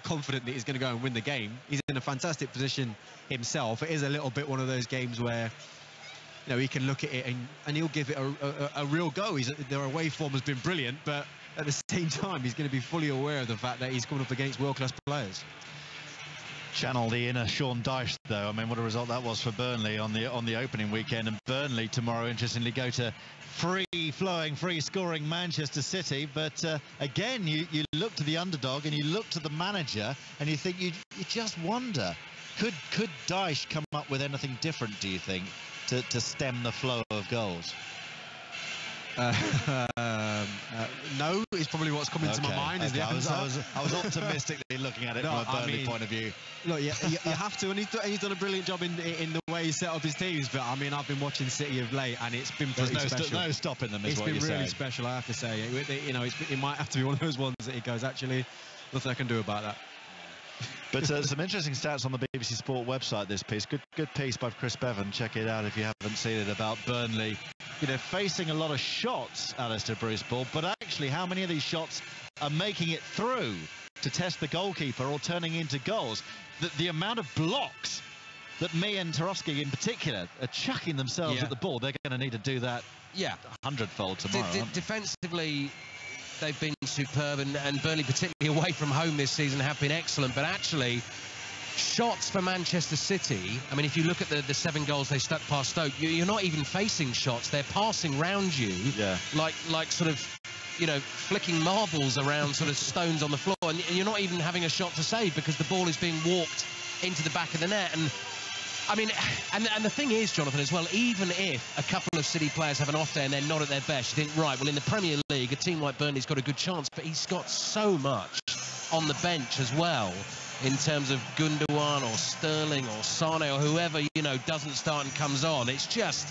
confident that he's going to go and win the game. He's in a fantastic position himself. It is a little bit one of those games where, you know, he can look at it and he'll give it a real go. Their away form has been brilliant, but at the same time, he's going to be fully aware of the fact that he's coming up against world-class players. Channel the inner Sean Dyche, though. I mean, what a result that was for Burnley on the opening weekend. And Burnley tomorrow, interestingly, go to free-flowing, free-scoring Manchester City. But again, you look to the underdog and you look to the manager and you think, you just wonder, could Dyche come up with anything different, do you think, to stem the flow of goals? No, is probably what's coming to my mind. Is the answer. I was optimistically looking at it from a Burnley point of view. Look, you have to, and he's done a brilliant job in the way he set up his teams. But I mean, I've been watching City of late, and it's been pretty special. No stopping them. Is what you're saying. It's been really special, I have to say. You know, it might have to be one of those ones that he goes, actually, nothing I can do about that. But some interesting stats on the BBC Sport website, this piece. Good piece by Chris Bevan. Check it out if you haven't seen it, about Burnley. You know, facing a lot of shots, Alistair Bruce Ball, but actually how many of these shots are making it through to test the goalkeeper or turning into goals? The amount of blocks that me and Tarowski in particular are chucking themselves at the ball, they're going to need to do that 100-fold tomorrow. Defensively, they've been superb, and Burnley, particularly away from home this season, have been excellent. But actually, shots for Manchester City, I mean, if you look at the 7 goals they stuck past Stoke, you're not even facing shots. They're passing round you, like sort of, you know, flicking marbles around sort of stones on the floor, and you're not even having a shot to save because the ball is being walked into the back of the net. And I mean, and the thing is, Jonathan, as well, even if a couple of City players have an off day and they're not at their best, you think, right, well, in the Premier League, a team like Burnley's got a good chance, but he's got so much on the bench as well, in terms of Gundogan or Sterling or Sane or whoever, you know, doesn't start and comes on. It's just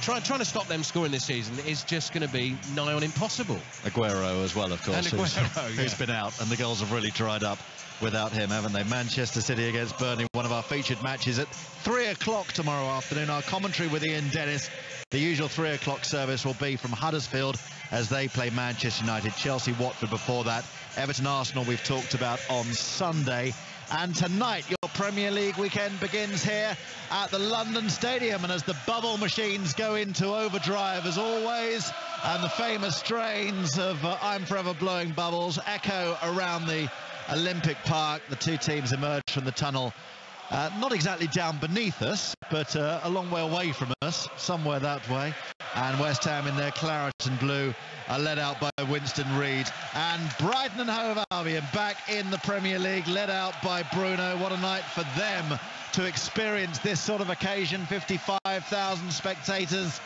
trying to stop them scoring this season is just going to be nigh on impossible. Aguero as well, of course, and Aguero, who's been out, and the goals have really dried up without him, haven't they? Manchester City against Burnley, one of our featured matches at 3 o'clock tomorrow afternoon. Our commentary with Ian Dennis. The usual 3 o'clock service will be from Huddersfield as they play Manchester United. Chelsea, Watford before that. Everton, Arsenal we've talked about on Sunday. And tonight, your Premier League weekend begins here at the London Stadium. And as the bubble machines go into overdrive, as always, and the famous strains of I'm Forever Blowing Bubbles echo around the Olympic Park, the two teams emerge from the tunnel. Not exactly down beneath us, but a long way away from us, somewhere that way. And West Ham in their claret and blue are led out by Winston Reid. And Brighton and Hove Albion back in the Premier League, led out by Bruno. What a night for them to experience this sort of occasion. 55,000 spectators,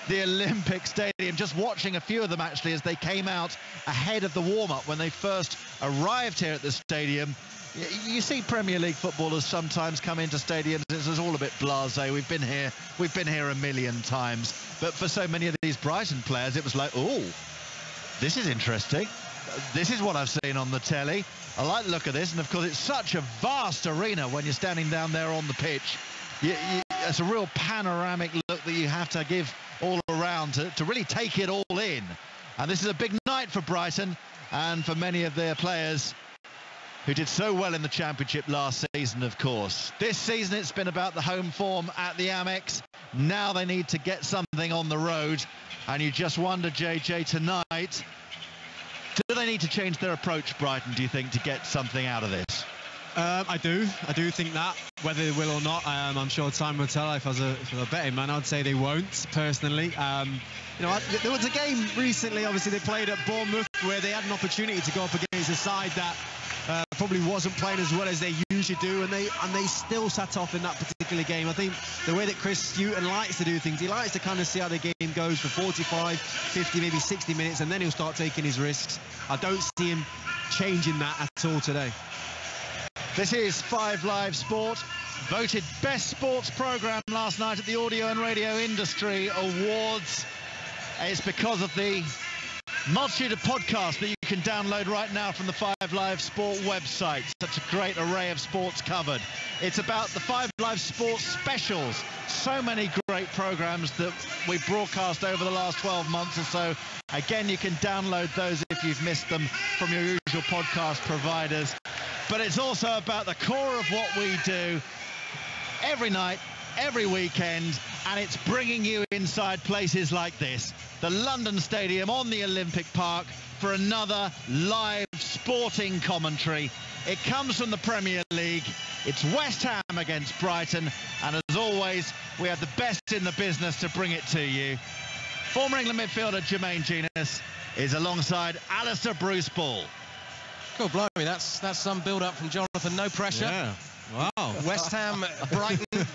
the Olympic Stadium. Just watching a few of them, actually, as they came out ahead of the warm-up when they first arrived here at the stadium. You see Premier League footballers sometimes come into stadiums, it's all a bit blasé. We've been here a million times. But for so many of these Brighton players, it was like, oh, this is interesting. This is what I've seen on the telly. I like the look of this. And of course, it's such a vast arena when you're standing down there on the pitch. It's a real panoramic look that you have to give all around to really take it all in. And this is a big night for Brighton and for many of their players who did so well in the Championship last season, of course. This season, it's been about the home form at the Amex. Now they need to get something on the road. And you just wonder, JJ, tonight, do they need to change their approach, Brighton, do you think, to get something out of this? I do think that, whether they will or not, I'm sure time will tell. If I was a betting man, I'd say they won't, personally. You know, there was a game recently, obviously, they played at Bournemouth, where they had an opportunity to go up against a side that probably wasn't playing as well as they usually do, and they still sat off in that particular game. I think the way that Chris Hughton likes to do things, he likes to kind of see how the game goes for 45, 50, maybe 60 minutes, and then he'll start taking his risks. I don't see him changing that at all today. This is 5 Live Sport, voted best sports programme last night at the Audio and Radio Industry Awards. It's because of the multitude of podcasts that you can download right now from the 5 Live Sport website. Such a great array of sports covered. It's about the 5 Live Sports specials. So many great programmes that we broadcast over the last 12 months or so. Again, you can download those if you've missed them from your usual podcast providers. but it's also about the core of what we do every night, every weekend, and it's bringing you inside places like this, the London Stadium on the Olympic Park, for another live sporting commentary. It comes from the Premier League. It's West Ham against Brighton, and as always, we have the best in the business to bring it to you. Former England midfielder Jermaine Genius is alongside Alistair Bruce Ball. Cool, blimey, that's some build-up from Jonathan. No pressure. Yeah. Wow. West Ham, Brighton,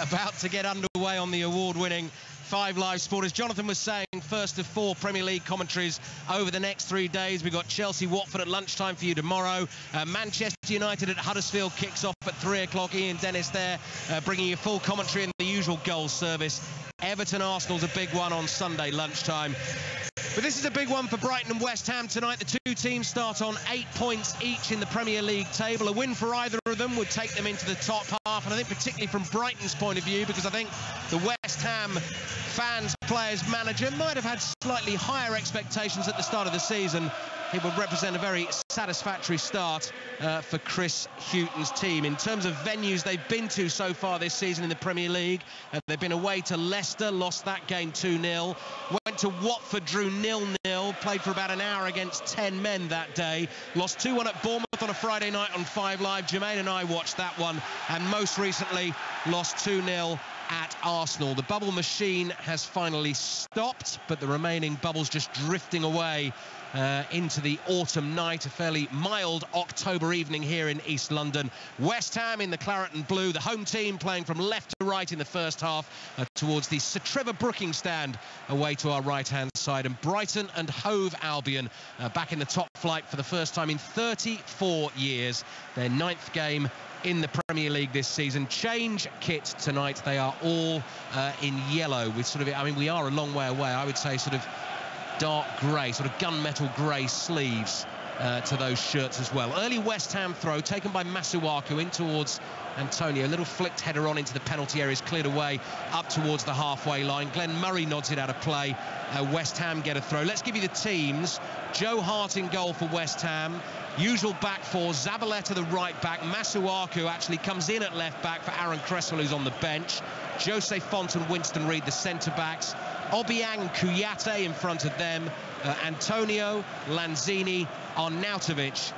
about to get underway on the award-winning Five Live Sport. As Jonathan was saying, first of 4 Premier League commentaries over the next 3 days. We've got Chelsea-Watford at lunchtime for you tomorrow. Manchester United at Huddersfield kicks off at 3 o'clock. Ian Dennis there, bringing you full commentary in the usual goal service. Everton-Arsenal's a big one on Sunday lunchtime. But this is a big one for Brighton and West Ham tonight. The two teams start on 8 points each in the Premier League table. A win for either of them would take them into the top half, and I think particularly from Brighton's point of view, because I think the West Ham fans, players, manager might have had slightly higher expectations at the start of the season. It would represent a very satisfactory start for Chris Hughton's team. In terms of venues they've been to so far this season in the Premier League, they've been away to Leicester, lost that game 2-0. Went to Watford, drew 0-0, played for about an hour against 10 men that day. Lost 2-1 at Bournemouth on a Friday night on 5 Live. Jermaine and I watched that one. And most recently, lost 2-0 at Arsenal. The bubble machine has finally stopped, but the remaining bubbles just drifting away into the autumn night. A fairly mild October evening here in East London. West Ham in the claret and blue, the home team playing from left to right in the first half towards the Sir Trevor Brooking stand away to our right-hand side. And Brighton and Hove Albion back in the top flight for the first time in 34 years. Their 9th game in the Premier League this season. Change kit tonight. They are all in yellow with sort of, I mean, we are a long way away. I would say sort of dark grey, sort of gunmetal grey sleeves to those shirts as well. Early West Ham throw taken by Masuaku in towards Antonio. Little flicked header on into the penalty area, is cleared away up towards the halfway line. Glenn Murray nods it out of play. West Ham get a throw. Let's give you the teams. Joe Hart in goal for West Ham. Usual back four, Zabaleta the right back. Masuaku actually comes in at left back for Aaron Cresswell, who's on the bench. Jose Font and Winston Reid, the centre backs. Obiang and Kouyaté in front of them. Antonio, Lanzini, Arnautovic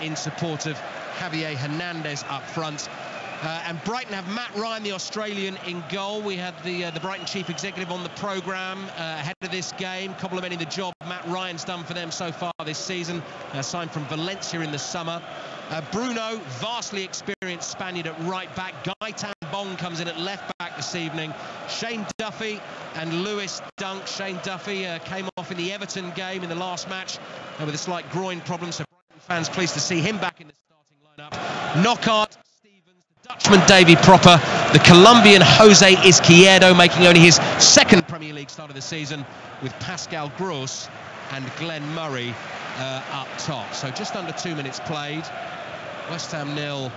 in support of Javier Hernandez up front. And Brighton have Matt Ryan, the Australian, in goal. We had the Brighton chief executive on the programme ahead of this game, complimenting the job Matt Ryan's done for them so far this season, signed from Valencia in the summer. Bruno, vastly experienced Spaniard at right back. Gaitan Bong comes in at left back this evening. Shane Duffy and Lewis Dunk. Shane Duffy came off in the Everton game in the last match with a slight groin problem, so Brighton fans pleased to see him back in the starting lineup. Knockaert, Dutchman Davy Proper, the Colombian Jose Izquierdo making only his 2nd Premier League start of the season, with Pascal Gross and Glenn Murray up top. So just under 2 minutes played. West Ham 0,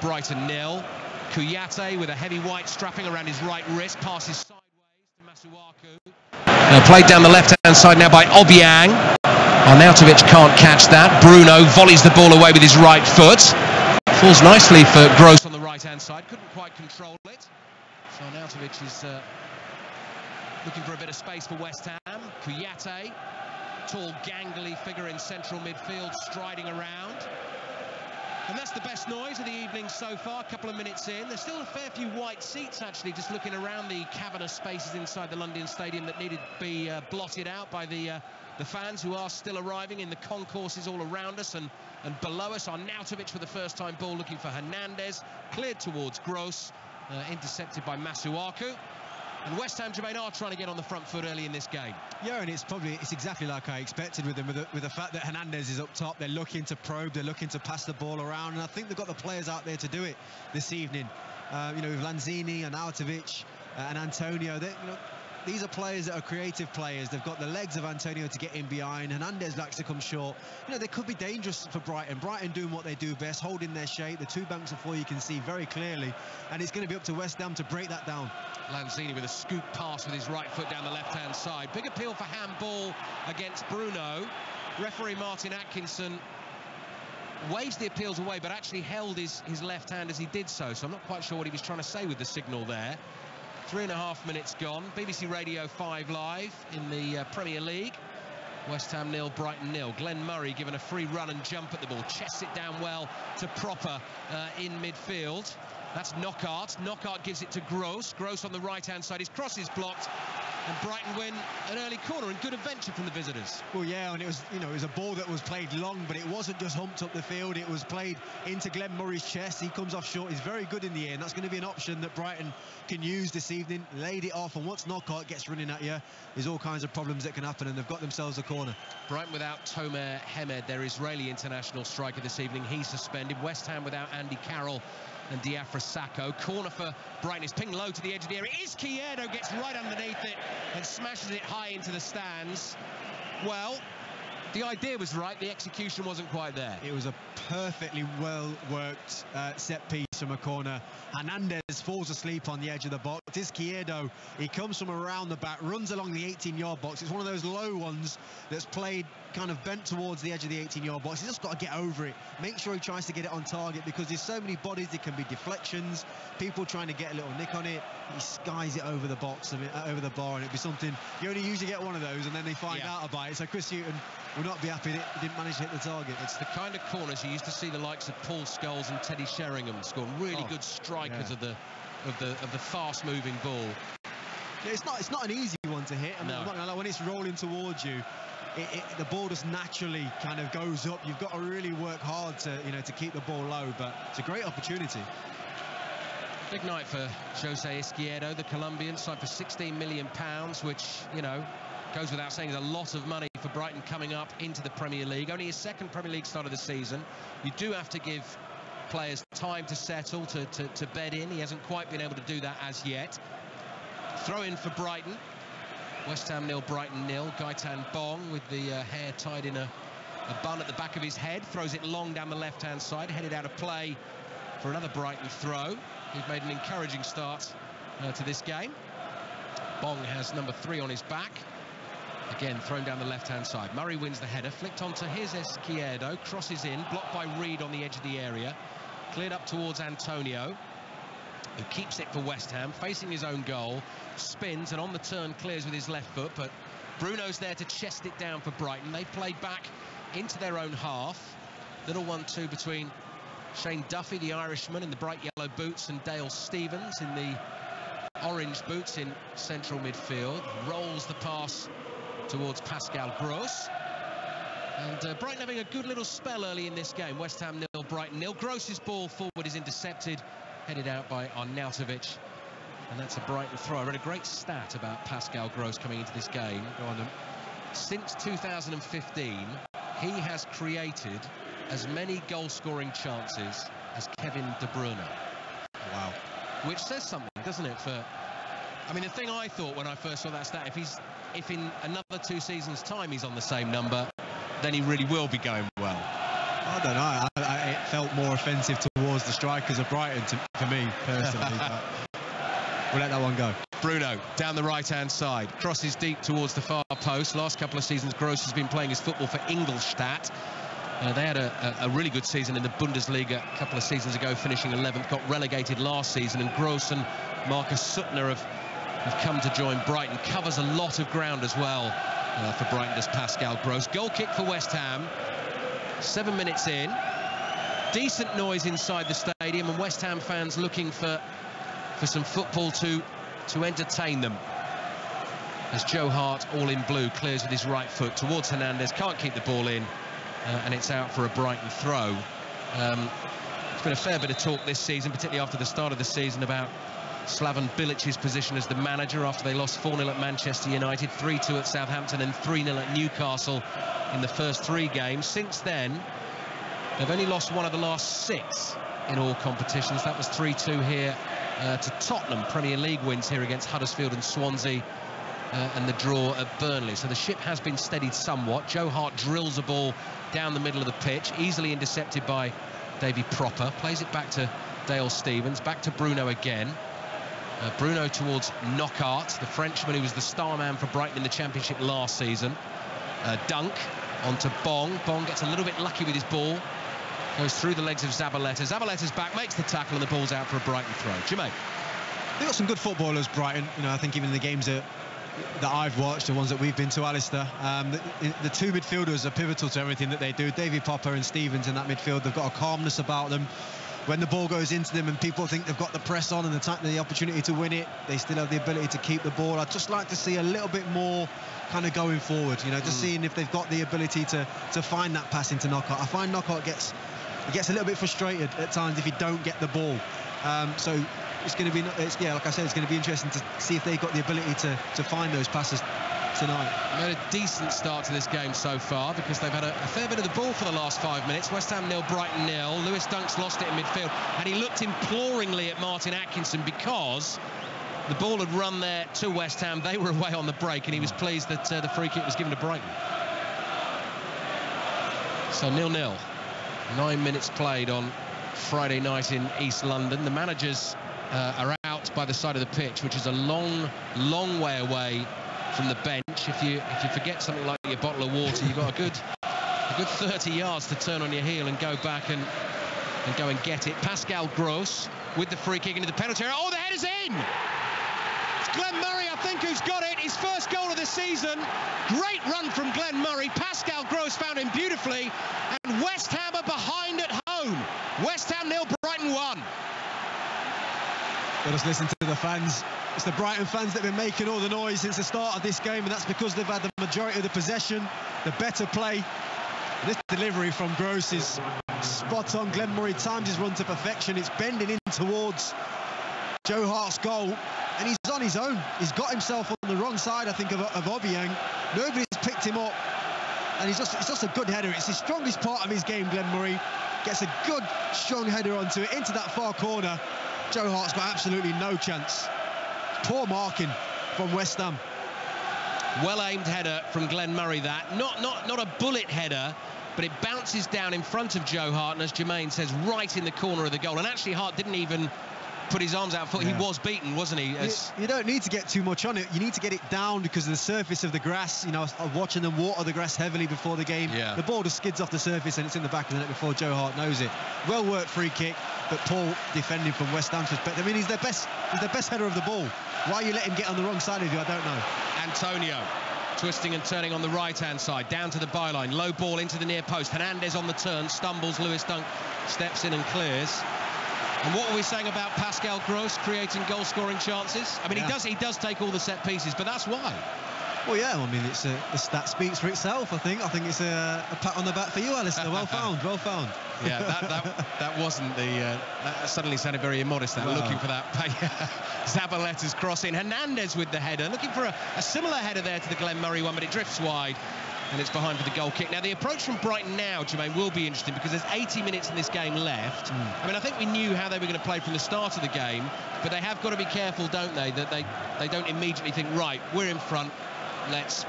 Brighton 0. Kouyaté with a heavy white strapping around his right wrist, passes sideways to Masuaku. Played down the left-hand side now by Obiang. Arnautovic can't catch that. Bruno volleys the ball away with his right foot. Falls nicely for Gross on the right-hand side. Couldn't quite control it. So Arnautovic is looking for a bit of space for West Ham. Kouyaté, tall, gangly figure in central midfield, striding around. And that's the best noise of the evening so far, a couple of minutes in. There's still a fair few white seats, actually, just looking around the cavernous spaces inside the London Stadium that needed to be blotted out by the fans who are still arriving in the concourses all around us and below us. Arnautovic for the first time ball looking for Hernandez, cleared towards Gross, intercepted by Masuaku. And West Ham, Jermaine, are trying to get on the front foot early in this game. Yeah, and it's exactly like I expected with them, with the fact that Hernandez is up top. They're looking to probe, they're looking to pass the ball around, and I think they've got the players out there to do it this evening. With Lanzini and Arnautovic and Antonio, these are players that are creative players. They've got the legs of Antonio to get in behind. Hernandez likes to come short. They could be dangerous for Brighton. Brighton doing what they do best, holding their shape. The two banks of four you can see very clearly. And it's going to be up to West Ham to break that down. Lanzini with a scoop pass with his right foot down the left-hand side. Big appeal for handball against Bruno. Referee Martin Atkinson waves the appeals away, but actually held his left hand as he did so. So I'm not quite sure what he was trying to say with the signal there. 3.5 minutes gone. BBC Radio 5 live in the Premier League. West Ham 0, Brighton 0. Glenn Murray given a free run and jump at the ball. Chests it down well to Proper in midfield. That's Knockaert. Knockaert gives it to Gross. Gross on the right-hand side. His cross is blocked. And Brighton win an early corner, and good adventure from the visitors. Well, yeah, and it was, it was a ball that was played long, but it wasn't just humped up the field. It was played into Glenn Murray's chest. He comes off short. He's very good in the air, and that's going to be an option that Brighton can use this evening. Laid it off, and once Knockaert gets running at you, there's all kinds of problems that can happen, and they've got themselves a corner. Brighton without Tomer Hemed, their Israeli international striker this evening. He's suspended. West Ham without Andy Carroll and Diafra Sakho. Corner for Brighton is pinged low to the edge of the area. Izquierdo gets right underneath it and smashes it high into the stands. Well, the idea was right, the execution wasn't quite there. It was a perfectly well-worked set piece from a corner. Hernandez falls asleep on the edge of the box. Izquierdo, he comes from around the back, runs along the 18-yard box. It's one of those low ones that's played kind of bent towards the edge of the 18-yard box. He's just got to get over it. Make sure he tries to get it on target, because there's so many bodies. There can be deflections, people trying to get a little nick on it. He skies it over the box, over the bar, and it'd be something. You only usually get one of those, and then they find out about it. So Chris Hughton will not be happy that he didn't manage to hit the target. It's the kind of corners you used to see the likes of Paul Scholes and Teddy Sheringham score. Really good strikers of the fast-moving ball. Yeah, it's not an easy one to hit. I mean, no. When it's rolling towards you, the ball just naturally kind of goes up. You've got to really work hard to keep the ball low, but it's a great opportunity. Big night for Jose Izquierdo, the Colombian, signed for £16 million, which, goes without saying is a lot of money for Brighton coming up into the Premier League. Only his second Premier League start of the season. You do have to give players time to settle, to bed in. He hasn't quite been able to do that as yet. Throw in for Brighton. West Ham 0, Brighton 0. Gaetan Bong with the hair tied in a bun at the back of his head. Throws it long down the left-hand side, headed out of play for another Brighton throw. He's made an encouraging start to this game. Bong has number 3 on his back. Again, thrown down the left-hand side. Murray wins the header, flicked onto his Izquierdo, crosses in, blocked by Reed on the edge of the area. Cleared up towards Antonio, who keeps it for West Ham, facing his own goal, spins and on the turn clears with his left foot, but Bruno's there to chest it down for Brighton. They play back into their own half. Little 1-2 between Shane Duffy, the Irishman, in the bright yellow boots, and Dale Stephens in the orange boots in central midfield. Rolls the pass towards Pascal Gross. And Brighton having a good little spell early in this game. West Ham 0, Brighton 0. Gross's ball forward is intercepted, headed out by Arnautovic. And that's a Brighton throw. I read a great stat about Pascal Gross coming into this game. Go on then. Since 2015, he has created as many goal-scoring chances as Kevin De Bruyne. Wow. Which says something, doesn't it? I mean, the thing I thought when I first saw that stat, if in another 2 seasons' time he's on the same number, then he really will be going well. I don't know. It felt more offensive towards the strikers of Brighton for me, personally. But we'll let that one go. Bruno down the right-hand side, crosses deep towards the far post. Last couple of seasons, Gross has been playing his football for Ingolstadt. They had a really good season in the Bundesliga a couple of seasons ago, finishing 11th, got relegated last season, and Gross and Marcus Suttner have come to join Brighton. Covers a lot of ground as well for Brighton does Pascal Gross. Goal kick for West Ham, 7 minutes in. Decent noise inside the stadium, and West Ham fans looking for some football to entertain them. As Joe Hart, all in blue, clears with his right foot towards Hernandez, can't keep the ball in, and it's out for a Brighton throw. There's been a fair bit of talk this season, particularly after the start of the season, about Slaven Bilic's position as the manager after they lost 4-0 at Manchester United, 3-2 at Southampton and 3-0 at Newcastle in the first 3 games. Since then, they've only lost one of the last 6 in all competitions. That was 3-2 here to Tottenham. Premier League wins here against Huddersfield and Swansea, and the draw at Burnley. So the ship has been steadied somewhat. Joe Hart drills a ball down the middle of the pitch, easily intercepted by Davy Proper. Plays it back to Dale Stephens, back to Bruno again. Bruno towards Knockaert, the Frenchman who was the star man for Brighton in the Championship last season. Dunk onto Bong. Bong gets a little bit lucky with his ball. Goes through the legs of Zabaleta. Zabaleta's back, makes the tackle, and the ball's out for a Brighton throw. Jermaine. They've got some good footballers, Brighton. You know, I think even in the games that I've watched, the ones that we've been to, Alistair, the two midfielders are pivotal to everything that they do. Davy Popper and Stevens in that midfield, they've got a calmness about them. When the ball goes into them and people think they've got the press on and the opportunity to win it, they still have the ability to keep the ball. I'd just like to see a little bit more kind of going forward, you know, just seeing if they've got the ability to find that pass into Knockout. I find Knockout gets a little bit frustrated at times if he don't get the ball. So it's going to be, like I said, it's going to be interesting to see if they've got the ability to find those passes tonight. They've had a decent start to this game so far because they've had a fair bit of the ball for the last 5 minutes. West Ham 0, Brighton 0. Lewis Dunk's lost it in midfield, and he looked imploringly at Martin Atkinson because the ball had run there to West Ham. They were away on the break, and he was pleased that the free kick was given to Brighton. So 0-0. 9 minutes played on Friday night in East London. The managers are out by the side of the pitch, which is a long way away from the bench. If you forget something like your bottle of water, you've got a good 30 yards to turn on your heel and go back and go and get it. Pascal Gross with the free kick into the penalty area. Oh, the header's in! It's Glenn Murray, I think, who's got it. His first goal of the season. Great run from Glenn Murray. Pascal Gross found him beautifully. And West Ham are behind at home. West Ham 0, Brighton 1. Let us listen to the fans. It's the Brighton fans that have been making all the noise since the start of this game, and that's because they've had the majority of the possession, the better play. This delivery from Gross is spot on. Glenn Murray times his run to perfection. It's bending in towards Joe Hart's goal, and he's on his own. He's got himself on the wrong side, I think, of Albion. Nobody's picked him up, and it's just a good header. It's his strongest part of his game. Glenn Murray gets a good, strong header onto it, into that far corner. Joe Hart's got absolutely no chance. Poor marking from West Ham. Well-aimed header from Glenn Murray, that. Not a bullet header, but it bounces down in front of Joe Hart, and as Jermaine says, right in the corner of the goal. And actually, Hart didn't even put his arms out for it. Yeah. He was beaten, wasn't he? You don't need to get too much on it. You need to get it down because of the surface of the grass. You know, I'm watching them water the grass heavily before the game. Yeah. The ball just skids off the surface and it's in the back of the net before Joe Hart knows it. Well worked free kick, but poor defending from West Ham's perspective. I mean, he's their best header of the ball. Why you let him get on the wrong side of you, I don't know. Antonio twisting and turning on the right-hand side, down to the byline, low ball into the near post. Hernandez on the turn, stumbles. Lewis Dunk steps in and clears. And what were we saying about Pascal Gross creating goal-scoring chances? I mean, yeah. he does take all the set pieces, but that's why. Well, yeah, I mean, the stat speaks for itself, I think. I think it's a pat on the back for you, Alistair. Well found, well found. Yeah, that wasn't the... that suddenly sounded very immodest, that, looking for that. Zabaleta's crossing. Hernandez with the header, looking for a similar header there to the Glenn Murray one, but it drifts wide, and it's behind for the goal kick. Now, the approach from Brighton now, Jermaine, will be interesting because there's 80 minutes in this game left. I mean, I think we knew how they were going to play from the start of the game, but they have got to be careful, don't they, that they don't immediately think, right, we're in front, let's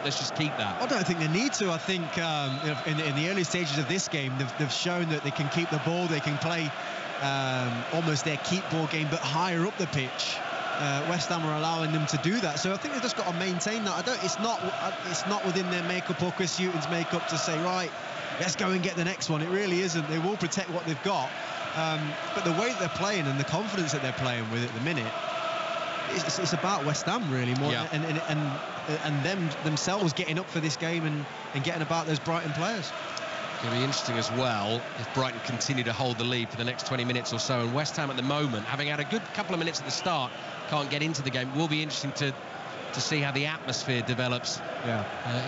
just keep that. I don't think they need to. I think in the early stages of this game, they've shown that they can keep the ball, they can play almost their keep ball game, but higher up the pitch. West Ham are allowing them to do that, so I think they've just got to maintain that. It's not within their makeup or Chris Hughton's makeup to say, right, let's go and get the next one. It really isn't. They will protect what they've got, but the way that they're playing and the confidence that they're playing with at the minute, it's about West Ham really more, yeah. and them themselves getting up for this game and getting about those Brighton players. It'll be interesting as well if Brighton continue to hold the lead for the next 20 minutes or so, and West Ham at the moment, having had a good couple of minutes at the start, can't get into the game. It will be interesting to see how the atmosphere develops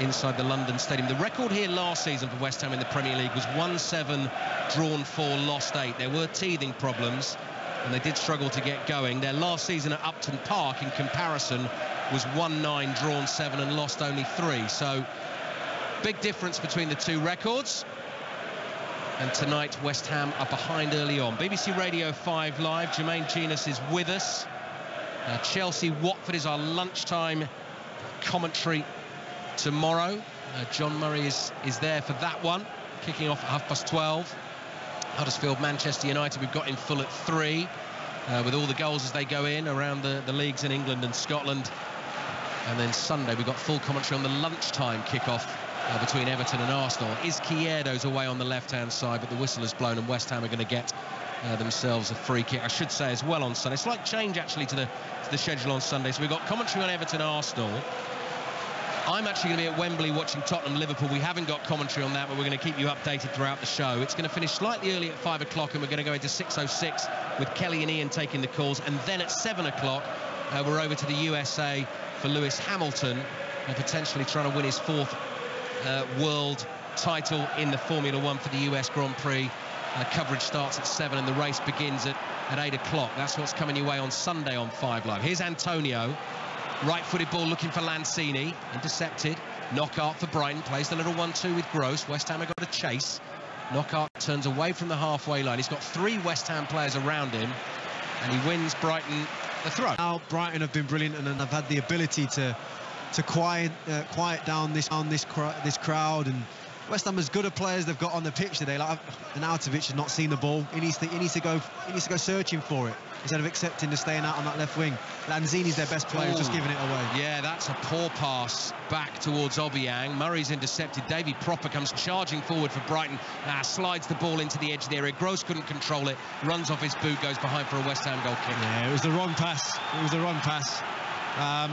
inside the London Stadium. The record here last season for West Ham in the Premier League was 1-7, drawn 4, lost 8. There were teething problems, and they did struggle to get going. Their last season at Upton Park, in comparison, was 1-9, drawn 7, and lost only 3. So, big difference between the two records. And tonight, West Ham are behind early on. BBC Radio 5 Live, Jermaine Genus is with us. Chelsea-Watford is our lunchtime commentary tomorrow. John Murray is there for that one, kicking off at 12:30. Huddersfield, Manchester United, we've got in full at 3, with all the goals as they go in around the leagues in England and Scotland. And then Sunday, we've got full commentary on the lunchtime kickoff between Everton and Arsenal. Izquierdo's away on the left-hand side, but the whistle is blown and West Ham are going to get themselves a free kick, I should say, as well on Sunday. Slight change actually to the schedule on Sunday. So we've got commentary on Everton Arsenal. I'm actually going to be at Wembley watching Tottenham Liverpool. We haven't got commentary on that, but we're going to keep you updated throughout the show. It's going to finish slightly early at 5 o'clock, and we're going to go into 6:06 with Kelly and Ian taking the calls, and then at 7 o'clock we're over to the USA for Lewis Hamilton, potentially trying to win his 4th world title in the Formula 1 for the US Grand Prix. Coverage starts at 7 and the race begins at 8 o'clock. That's what's coming your way on Sunday on 5 Live. Here's Antonio, right-footed ball looking for Lanzini, intercepted. Knockaert for Brighton, plays the little 1-2 with Gross. West Ham have got a chase. Knockaert turns away from the halfway line. He's got 3 West Ham players around him, and he wins Brighton the throw. Now Brighton have been brilliant, and have had the ability to quiet down this crowd. And West Ham, as good a players they've got on the pitch today, like Arnautovic has not seen the ball. He needs to go searching for it instead of accepting to staying out on that left wing. Lanzini's their best player, just giving it away. Yeah, that's a poor pass back towards Obiang. Murray's intercepted. Davy Proper comes charging forward for Brighton. Slides the ball into the edge of the area. Gross couldn't control it. Runs off his boot, goes behind for a West Ham goal kick. Yeah, it was the wrong pass.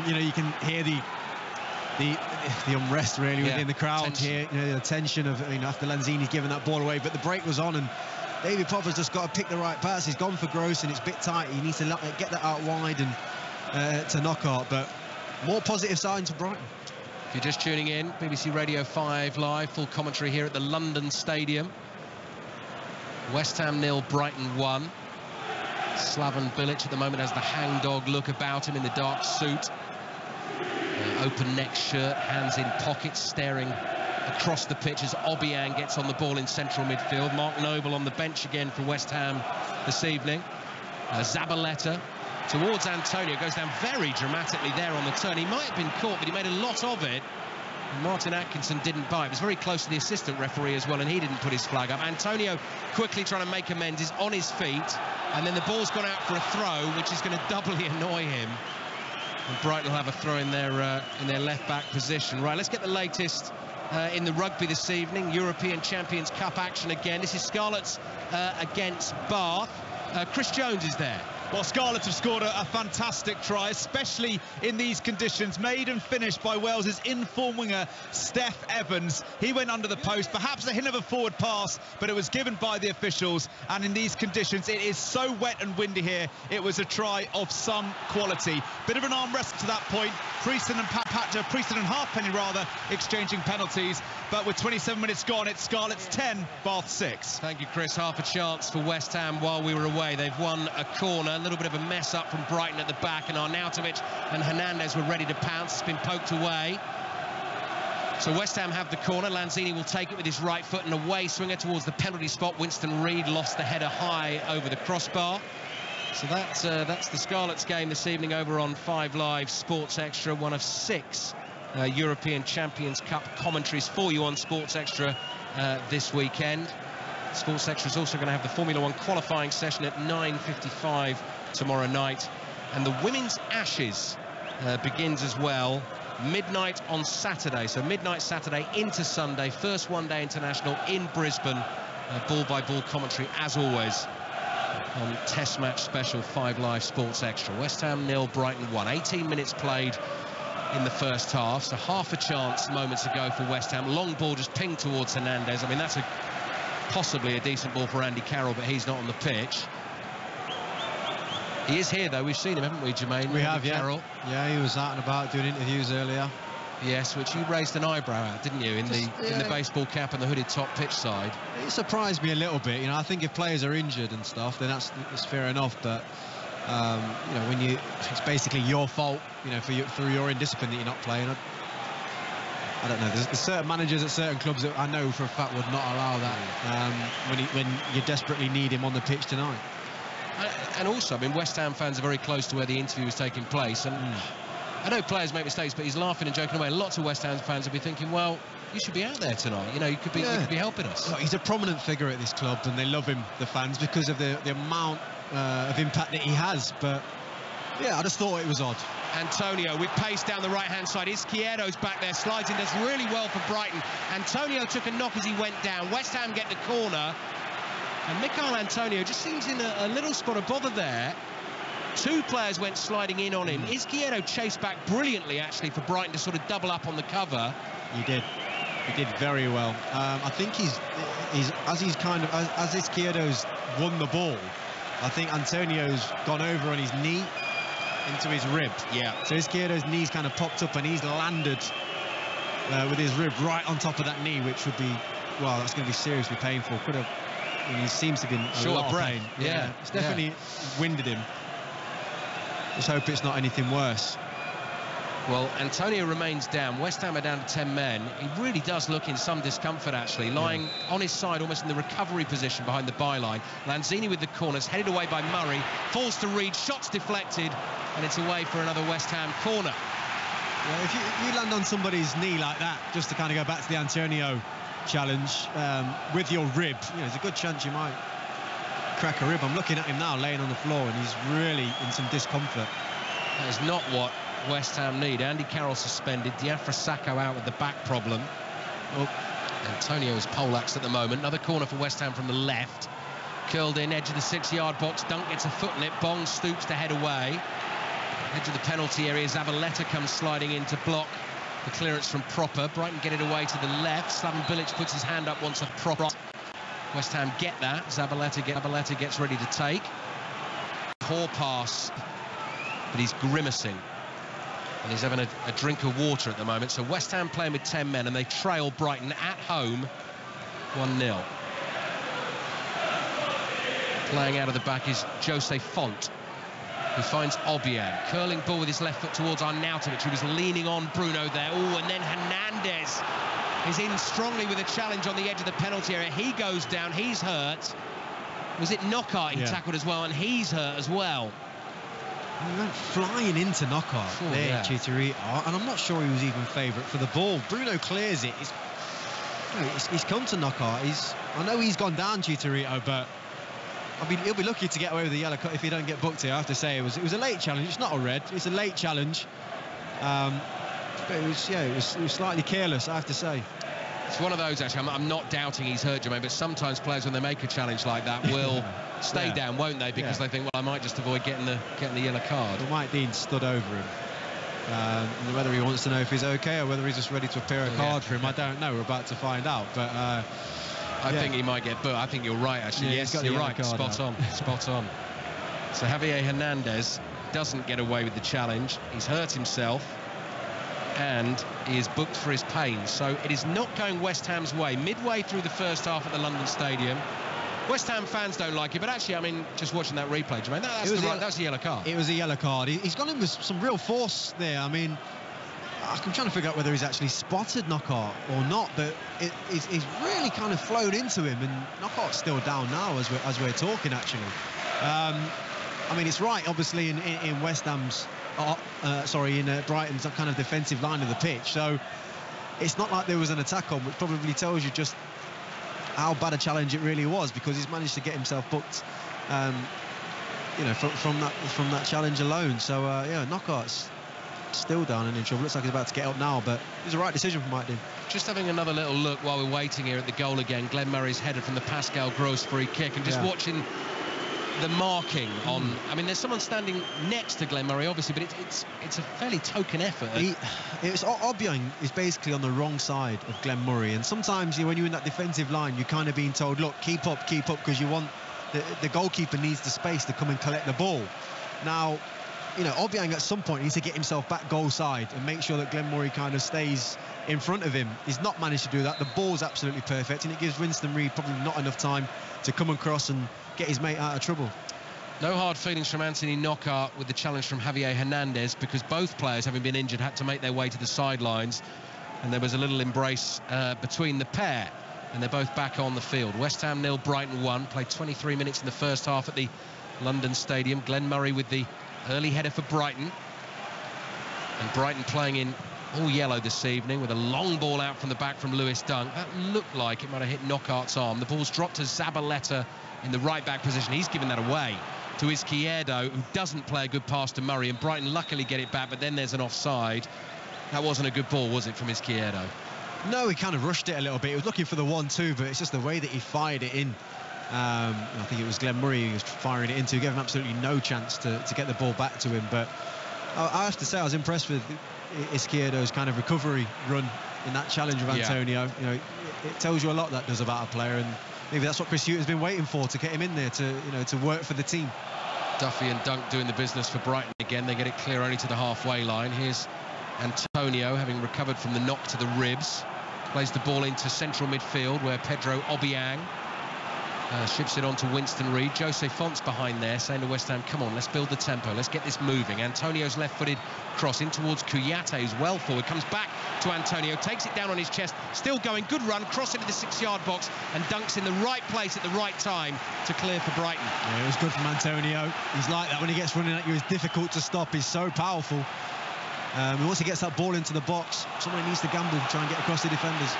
You know, you can hear the unrest really within the crowd here. You know, the tension of, after Lanzini's given that ball away, but the break was on, and David Popper's just got to pick the right pass. He's gone for Gross, and it's a bit tight. He needs to get that out wide and to Knockaert. But more positive signs for Brighton. If you're just tuning in, BBC Radio 5 Live, full commentary here at the London Stadium. West Ham 0, Brighton 1. Slaven Bilic at the moment has the hangdog look about him in the dark suit. Open neck shirt, hands in pockets, staring across the pitch as Obiang gets on the ball in central midfield. Mark Noble on the bench again for West Ham this evening. Zabaleta towards Antonio, goes down very dramatically there on the turn. He might have been caught, but he made a lot of it. Martin Atkinson didn't bite. It was very close to the assistant referee as well, and he didn't put his flag up. Antonio quickly trying to make amends, is on his feet, and then the ball's gone out for a throw, which is going to doubly annoy him. And Brighton will have a throw in their left-back position. Right, let's get the latest in the rugby this evening. European Champions Cup action again. This is Scarlets against Bath. Chris Jones is there. Well, Scarlets have scored a fantastic try, especially in these conditions. Made and finished by Wales's in-form winger, Steph Evans. He went under the post, perhaps a hint of a forward pass, but it was given by the officials. And in these conditions, it is so wet and windy here, it was a try of some quality. Bit of an arm wrestle to that point. Preston and Halfpenny rather, exchanging penalties. But with 27 minutes gone, it's Scarlets 10, Bath 6. Thank you, Chris. Half a chance for West Ham while we were away. They've won a corner. A little bit of a mess up from Brighton at the back, and Arnautovic and Hernandez were ready to pounce. It's been poked away. So West Ham have the corner. Lanzini will take it with his right foot, and away swinger towards the penalty spot. Winston Reid lost the header high over the crossbar. So that's the Scarlets game this evening over on 5 Live Sports Extra, one of 6 European Champions Cup commentaries for you on Sports Extra this weekend. Sports Extra is also going to have the Formula 1 qualifying session at 9:55 tomorrow night, and the Women's Ashes begins as well midnight on Saturday. So midnight Saturday into Sunday, first one-day international in Brisbane. Ball-by-ball commentary as always on Test Match Special 5 Live Sports Extra. West Ham 0, Brighton 1. 18 minutes played in the first half, so half a chance moments ago for West Ham. Long ball just pinged towards Hernandez. I mean, that's possibly a decent ball for Andy Carroll, but he's not on the pitch. He is here, though. We've seen him, haven't we, Jermaine? We have, yeah. Carroll. Yeah, he was out and about doing interviews earlier. Yes, which you raised an eyebrow at, didn't you, in the baseball cap and the hooded top pitch side. It surprised me a little bit. You know, I think if players are injured and stuff, then that's fair enough. But you know, when it's basically your fault, you know, for your indiscipline that you're not playing. I don't know. There's certain managers at certain clubs that I know for a fact would not allow that when you desperately need him on the pitch tonight. And also, I mean, West Ham fans are very close to where the interview was taking place, and I know players make mistakes, but he's laughing and joking away. Lots of West Ham fans will be thinking, well, you should be out there tonight. You know, you could be helping us. Look, he's a prominent figure at this club, and they love him, the fans, because of the amount of impact that he has. But Yeah, I just thought it was odd. Antonio with pace down the right-hand side. Izquierdo's back there, slides in, does really well for Brighton. Antonio took a knock as he went down. West Ham get the corner. And Michail Antonio just seems in a little spot of bother there. Two players went sliding in on him. Izquierdo chased back brilliantly, actually, for Brighton to sort of double up on the cover. He did. He did very well. I think as Izquierdo's won the ball, I think Antonio's gone over on his knee into his rib. Yeah. So Izquierdo's knee's kind of popped up and he's landed with his rib right on top of that knee, which would be, well, that's going to be seriously painful. Could have, I mean, he seems to be in a lot of pain. Yeah. It's definitely winded him. Just hope it's not anything worse. Well, Antonio remains down. West Ham are down to 10 men. He really does look in some discomfort, actually, lying on his side, almost in the recovery position behind the byline. Lanzini with the corners, headed away by Murray, falls to Reed, shots deflected, and it's away for another West Ham corner. Well, if you land on somebody's knee like that, just to kind of go back to the Antonio challenge, with your rib, you know, there's a good chance you might crack a rib. I'm looking at him now, laying on the floor, and he's really in some discomfort. That is not what West Ham need. Andy Carroll suspended, Diafra Sakho out with the back problem. Oh, Antonio's poleaxed at the moment. Another corner for West Ham from the left. Curled in, edge of the 6-yard box. Dunk gets a foot in it. Bong stoops to head away. Edge of the penalty area. Zabaleta comes sliding in to block the clearance from Proper. Brighton get it away to the left. Slaven Bilic puts his hand up once a Proper. West Ham get that. Zabaleta gets ready to take. Poor pass, but he's grimacing. And he's having a drink of water at the moment. So West Ham playing with 10 men, and they trail Brighton at home 1-0. Playing out of the back is Jose Font, who finds Albion. Curling ball with his left foot towards Arnautovic, who was leaning on Bruno there. Oh, and then Hernandez is in strongly with a challenge on the edge of the penalty area. He goes down, he's hurt. Was it Knockaert he tackled as well, and he's hurt as well. He went flying into Knockaert there, Chicharito, and I'm not sure he was even favourite for the ball. Bruno clears it. He's come to Knockaert. I know he's gone down, Chicharito, but he'll be lucky to get away with the yellow card if he don't get booked here. I have to say it was a late challenge. It's not a red. It's a late challenge. But it was slightly careless, I have to say. It's one of those, actually. I'm not doubting he's hurt, Jermaine, but sometimes players, when they make a challenge like that, will stay down, won't they? Because they think, well, I might just avoid getting the yellow card. Well, Mike Dean stood over him. Whether he wants to know if he's okay or whether he's just ready to appear a card for him, I don't know. We're about to find out. But I think he might get, but I think you're right, actually. Yes, you're right. Spot on. So Javier Hernandez doesn't get away with the challenge. He's hurt himself, and he is booked for his pain. So it is not going West Ham's way. Midway through the first half at the London Stadium, West Ham fans don't like it, but actually, I mean, just watching that replay, Jermaine, that's a yellow card. It was a yellow card. He's gone in with some real force there. I mean, I'm trying to figure out whether he's actually spotted Knockaert or not, but he's really kind of flowed into him, and Knockaert's still down now as we're talking, actually. I mean, it's right, obviously, in West Ham's, in Brighton's kind of defensive line of the pitch, so it's not like there was an attack on, which probably tells you just how bad a challenge it really was, because he's managed to get himself booked, from that challenge alone. So Knockaert's still down and in trouble. Looks like he's about to get up now, but it was the right decision from Mike Dean. Just having another little look while we're waiting here at the goal again. Glenn Murray's header from the Pascal Gross free kick, and just watching the marking on. I mean, there's someone standing next to Glenn Murray, obviously, but it's a fairly token effort. Albion is basically on the wrong side of Glenn Murray, and sometimes when you're in that defensive line, you're kind of being told, look, keep up, because you want the goalkeeper needs the space to come and collect the ball. Now, Albion at some point needs to get himself back goal side and make sure that Glenn Murray kind of stays in front of him. He's not managed to do that. The ball's absolutely perfect, and it gives Winston Reid probably not enough time to come across and get his mate out of trouble. No hard feelings from Anthony Knockaert with the challenge from Javier Hernandez, because both players, having been injured, had to make their way to the sidelines, and there was a little embrace between the pair, and they're both back on the field. West Ham 0, Brighton 1. Played 23 minutes in the first half at the London Stadium. Glenn Murray with the early header for Brighton, and Brighton playing in all yellow this evening with a long ball out from the back from Lewis Dunk. That looked like it might have hit Knockaert's arm. The ball's dropped to Zabaleta in the right back position. He's given that away. to Izquierdo, who doesn't play a good pass to Murray, and Brighton luckily get it back, but then there's an offside. That wasn't a good ball, was it, from Izquierdo? No, he kind of rushed it a little bit. He was looking for the 1-2, but it's just the way that he fired it in. I think it was Glenn Murray who was firing it into. He gave him absolutely no chance to get the ball back to him. But I have to say I was impressed with Izquierdo's kind of recovery run in that challenge of Antonio. Yeah. You know, it tells you a lot, that does, about a player, and maybe that's what Chris Hughton's been waiting for, to get him in there to work for the team. Duffy and Dunk doing the business for Brighton again. They get it clear only to the halfway line. Here's Antonio, having recovered from the knock to the ribs, plays the ball into central midfield where Pedro Obiang ships it on to Winston Reid. Jose Font's behind there, saying to West Ham, come on, let's build the tempo, let's get this moving. Antonio's left-footed cross in towards Kouyaté, who's well forward, comes back to Antonio, takes it down on his chest, still going, good run, cross into the 6-yard box, and Dunk's in the right place at the right time to clear for Brighton. Yeah, it was good from Antonio. He's like that when he gets running at you. It's difficult to stop. He's so powerful. Once he gets that ball into the box, somebody needs to gamble, try and get across the defenders.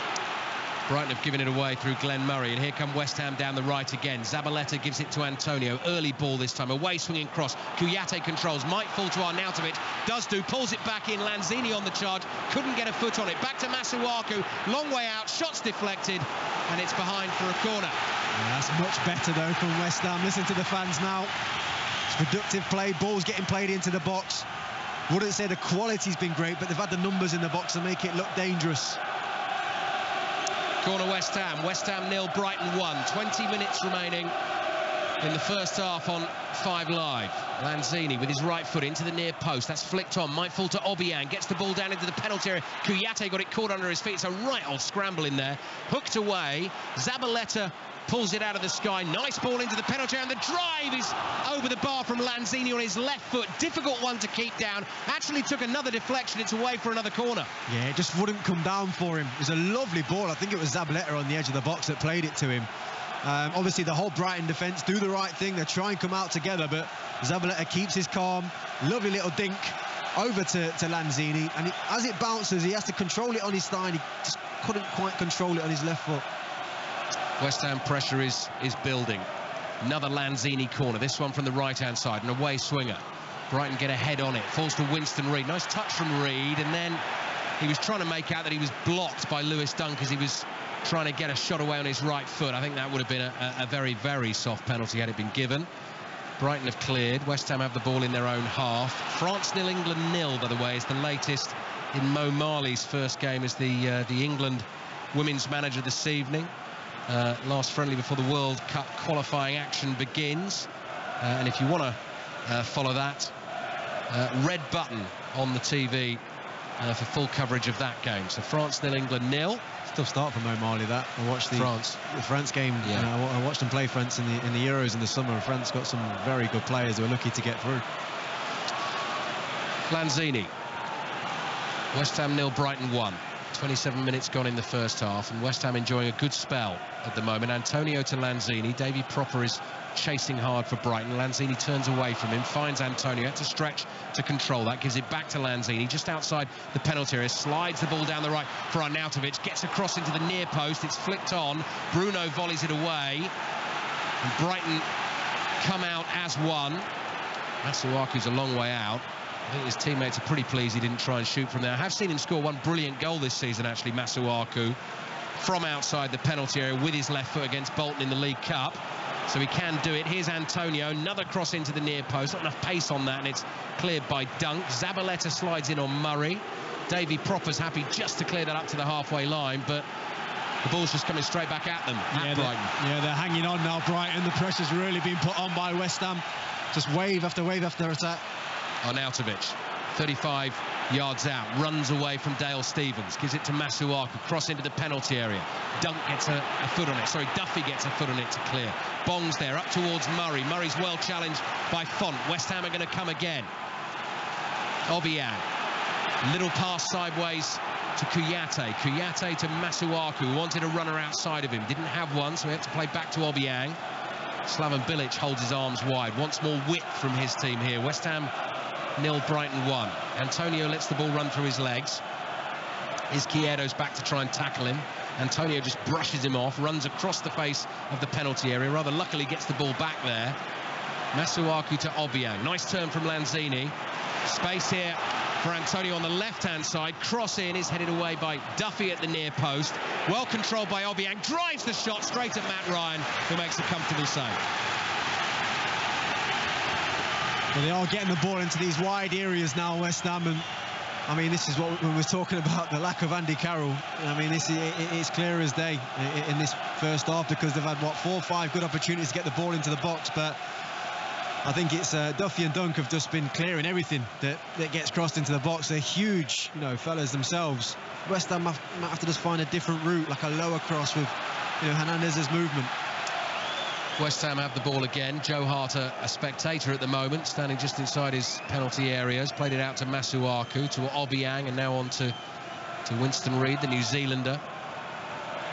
Brighton have given it away through Glenn Murray, and here come West Ham down the right again. Zabaleta gives it to Antonio. Early ball this time, away swinging cross. Kouyaté controls, might fall to Arnautovic. Does do, pulls it back in. Lanzini on the charge, couldn't get a foot on it. Back to Masuaku, long way out, shots deflected, and it's behind for a corner. Yeah, that's much better though from West Ham. Listen to the fans now. It's productive play, balls getting played into the box. Wouldn't say the quality's been great, but they've had the numbers in the box to make it look dangerous. Corner West Ham. West Ham 0, Brighton 1. 20 minutes remaining in the first half on 5 Live. Lanzini with his right foot into the near post. That's flicked on. Might fall to Obiang. Gets the ball down into the penalty area. Kouyaté got it caught under his feet. It's a right old scramble in there. Hooked away. Zabaleta pulls it out of the sky. Nice ball into the penalty area, and the drive is over the bar from Lanzini on his left foot. Difficult one to keep down. Actually took another deflection. It's away for another corner. Yeah, it just wouldn't come down for him. It was a lovely ball. I think it was Zabaleta on the edge of the box that played it to him. Obviously, the whole Brighton defence do the right thing. They try and come out together, but Zabaleta keeps his calm. Lovely little dink over to Lanzini, and as it bounces, he has to control it on his thigh, and he just couldn't quite control it on his left foot. West Ham pressure is building. Another Lanzini corner, this one from the right-hand side, an away swinger. Brighton get a head on it, falls to Winston Reid. Nice touch from Reid, and then he was trying to make out that he was blocked by Lewis Dunk as he was trying to get a shot away on his right foot. I think that would have been a very, very soft penalty had it been given. Brighton have cleared. West Ham have the ball in their own half. France 0, England 0, by the way, is the latest in Mo Marley's first game as the England women's manager this evening. Last friendly before the World Cup qualifying action begins, and if you want to follow that, red button on the TV for full coverage of that game. So France 0, England 0. Tough start for Mo Marley. That I watched the France game. Yeah. I watched them play France in the Euros in the summer. France got some very good players who are lucky to get through. Lanzini. West Ham 0, Brighton 1. 27 minutes gone in the first half, and West Ham enjoying a good spell at the moment. Antonio to Lanzini. Davy Proper is chasing hard for Brighton. Lanzini turns away from him, finds Antonio, had to stretch to control that, gives it back to Lanzini just outside the penalty area, slides the ball down the right for Arnautovic, gets across into the near post, it's flicked on, Bruno volleys it away, and Brighton come out as one. Masuaku's a long way out. I think his teammates are pretty pleased he didn't try and shoot from there. I have seen him score one brilliant goal this season, actually, Masuaku, from outside the penalty area with his left foot against Bolton in the League Cup. So he can do it. Here's Antonio, another cross into the near post. Not enough pace on that, and it's cleared by Dunk. Zabaleta slides in on Murray. Davy Proper's happy just to clear that up to the halfway line, but the ball's just coming straight back at them, at Brighton. They're hanging on now, Brighton. The pressure's really been put on by West Ham. Just wave after attack. Arnautovic, 35 yards out, runs away from Dale Stephens, gives it to Masuaku, cross into the penalty area. Dunk gets a foot on it, sorry, Duffy gets a foot on it to clear. Bong's there, up towards Murray. Murray's well challenged by Font. West Ham are going to come again. Obiang, little pass sideways to Kouyaté. Kouyaté to Masuaku, who wanted a runner outside of him. Didn't have one, so he had to play back to Obiang. Slaven Bilic holds his arms wide, wants more width from his team here. West Ham 0, Brighton 1. Antonio lets the ball run through his legs. Izquierdo's back to try and tackle him. Antonio just brushes him off, runs across the face of the penalty area. Rather luckily gets the ball back there. Masuaku to Obiang. Nice turn from Lanzini. Space here for Antonio on the left-hand side. Cross in is headed away by Duffy at the near post. Well controlled by Obiang. Drives the shot straight at Matt Ryan, who makes a comfortable save. Well, they are getting the ball into these wide areas now, West Ham, and I mean, this is what when we're talking about the lack of Andy Carroll. I mean, it's clear as day in this first half, because they've had, what, 4 or 5 good opportunities to get the ball into the box, but I think it's Duffy and Dunk have just been clearing everything that gets crossed into the box. They're huge, fellas themselves. West Ham might have to just find a different route, like a lower cross with, Hernandez's movement. West Ham have the ball again. Joe Hart, a spectator at the moment, standing just inside his penalty areas. Played it out to Masuaku, to Obiang, and now on to Winston Reid, the New Zealander.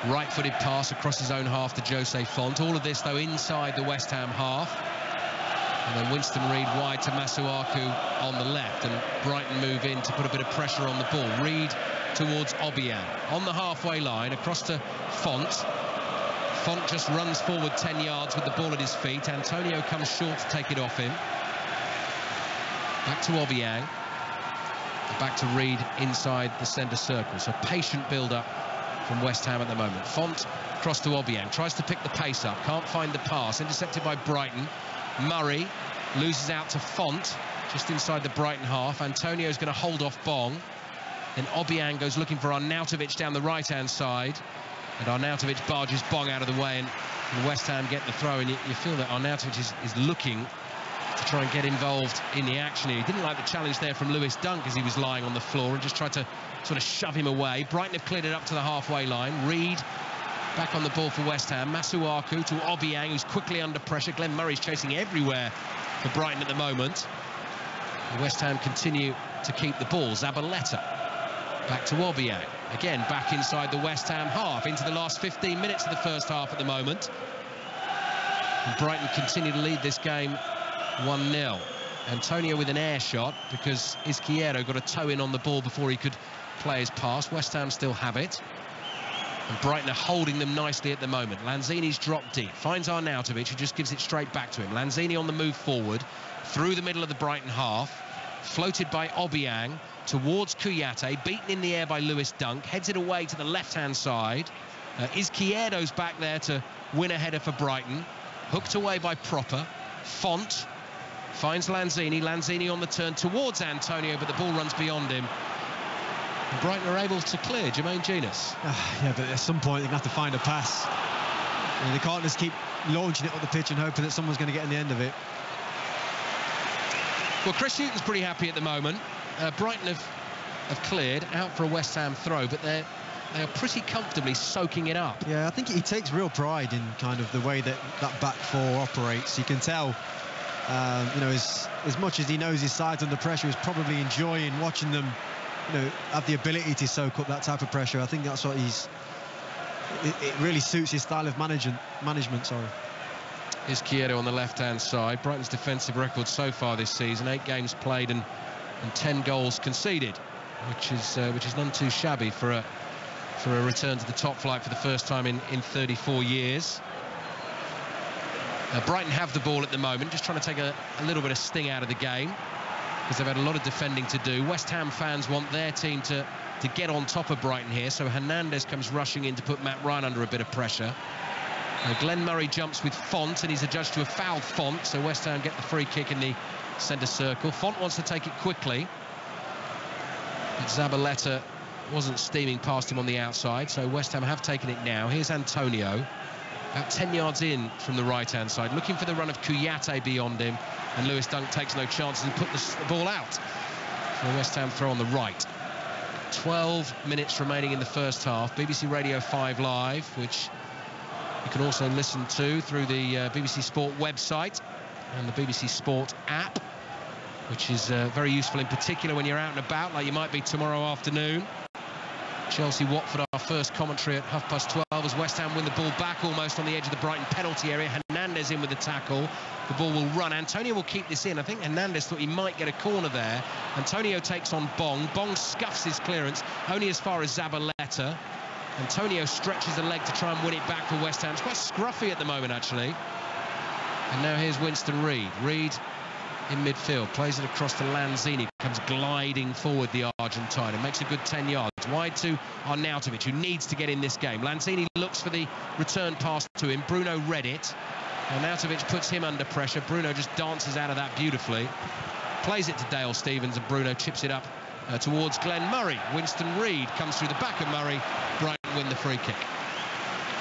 Right-footed pass across his own half to Jose Font. All of this, though, inside the West Ham half. And then Winston Reid wide to Masuaku on the left, and Brighton move in to put a bit of pressure on the ball. Reid towards Obiang. On the halfway line, across to Font. Font just runs forward 10 yards with the ball at his feet. Antonio comes short to take it off him. Back to Obiang. Back to Reid inside the centre circle. So patient build-up from West Ham at the moment. Font cross to Obiang. Tries to pick the pace up. Can't find the pass. Intercepted by Brighton. Murray loses out to Font just inside the Brighton half. Antonio's going to hold off Bong. Then Obiang goes looking for Arnautovic down the right-hand side. And Arnautovic barges Bong out of the way, and West Ham get the throw, and you feel that Arnautovic is looking to try and get involved in the action here. He didn't like the challenge there from Lewis Dunk as he was lying on the floor, and just tried to sort of shove him away. Brighton have cleared it up to the halfway line. Reid back on the ball for West Ham. Masuaku to Obiang, who's quickly under pressure. Glenn Murray's chasing everywhere for Brighton at the moment. And West Ham continue to keep the ball. Zabaleta back to Obiang. Again, back inside the West Ham half, into the last 15 minutes of the first half at the moment. And Brighton continue to lead this game 1-0. Antonio with an air shot, because Izquierdo got a toe in on the ball before he could play his pass. West Ham still have it. And Brighton are holding them nicely at the moment. Lanzini's dropped deep. Finds Arnautovic, who just gives it straight back to him. Lanzini on the move forward, through the middle of the Brighton half. Floated by Obiang towards Kouyaté, beaten in the air by Lewis Dunk, heads it away to the left-hand side. Izquierdo's back there to win a header for Brighton. Hooked away by Proper. Font finds Lanzini. Lanzini on the turn towards Antonio, but the ball runs beyond him. And Brighton are able to clear. Jermaine Genius. Yeah, but at some point they're going to have to find a pass. They can't just keep launching it up the pitch and hoping that someone's going to get in the end of it. Well, Chris Hughton's pretty happy at the moment. Brighton have cleared out for a West Ham throw, but they are pretty comfortably soaking it up. Yeah, I think he takes real pride in kind of the way that back four operates. You can tell, as much as he knows his side's under pressure, he's probably enjoying watching them, have the ability to soak up that type of pressure. I think that's what it really suits his style of management. Izquierdo on the left-hand side. Brighton's defensive record so far this season: 8 games played and 10 goals conceded, which is none too shabby for a return to the top flight for the first time in 34 years. Brighton have the ball at the moment, just trying to take a little bit of sting out of the game, because they've had a lot of defending to do. West Ham fans want their team to get on top of Brighton here, so Hernandez comes rushing in to put Matt Ryan under a bit of pressure. Glenn Murray jumps with Font, and he's adjudged to have fouled Font, so West Ham get the free kick in the centre circle. Font wants to take it quickly, but Zabaleta wasn't steaming past him on the outside, so West Ham have taken it now. Here's Antonio, about 10 yards in from the right-hand side, looking for the run of Kouyaté beyond him, and Lewis Dunk takes no chances and put the ball out for a West Ham throw on the right. 12 minutes remaining in the first half. BBC Radio 5 Live, which you can also listen to through the BBC Sport website and the BBC Sport app, which is very useful in particular when you're out and about, like you might be tomorrow afternoon. Chelsea-Watford, our first commentary at 12:30 as West Ham win the ball back almost on the edge of the Brighton penalty area. Hernandez in with the tackle. The ball will run. Antonio will keep this in. I think Hernandez thought he might get a corner there. Antonio takes on Bong. Bong scuffs his clearance only as far as Zabaleta. Antonio stretches the leg to try and win it back for West Ham. It's quite scruffy at the moment, actually. And now here's Winston Reid. Reid in midfield, plays it across to Lanzini, comes gliding forward, the Argentine, and makes a good 10 yards. Wide to Arnautovic, who needs to get in this game. Lanzini looks for the return pass to him. Bruno read it. Arnautovic puts him under pressure. Bruno just dances out of that beautifully. Plays it to Dale Stephens, and Bruno chips it up towards Glenn Murray. Winston Reid comes through the back of Murray. Brighton win the free kick.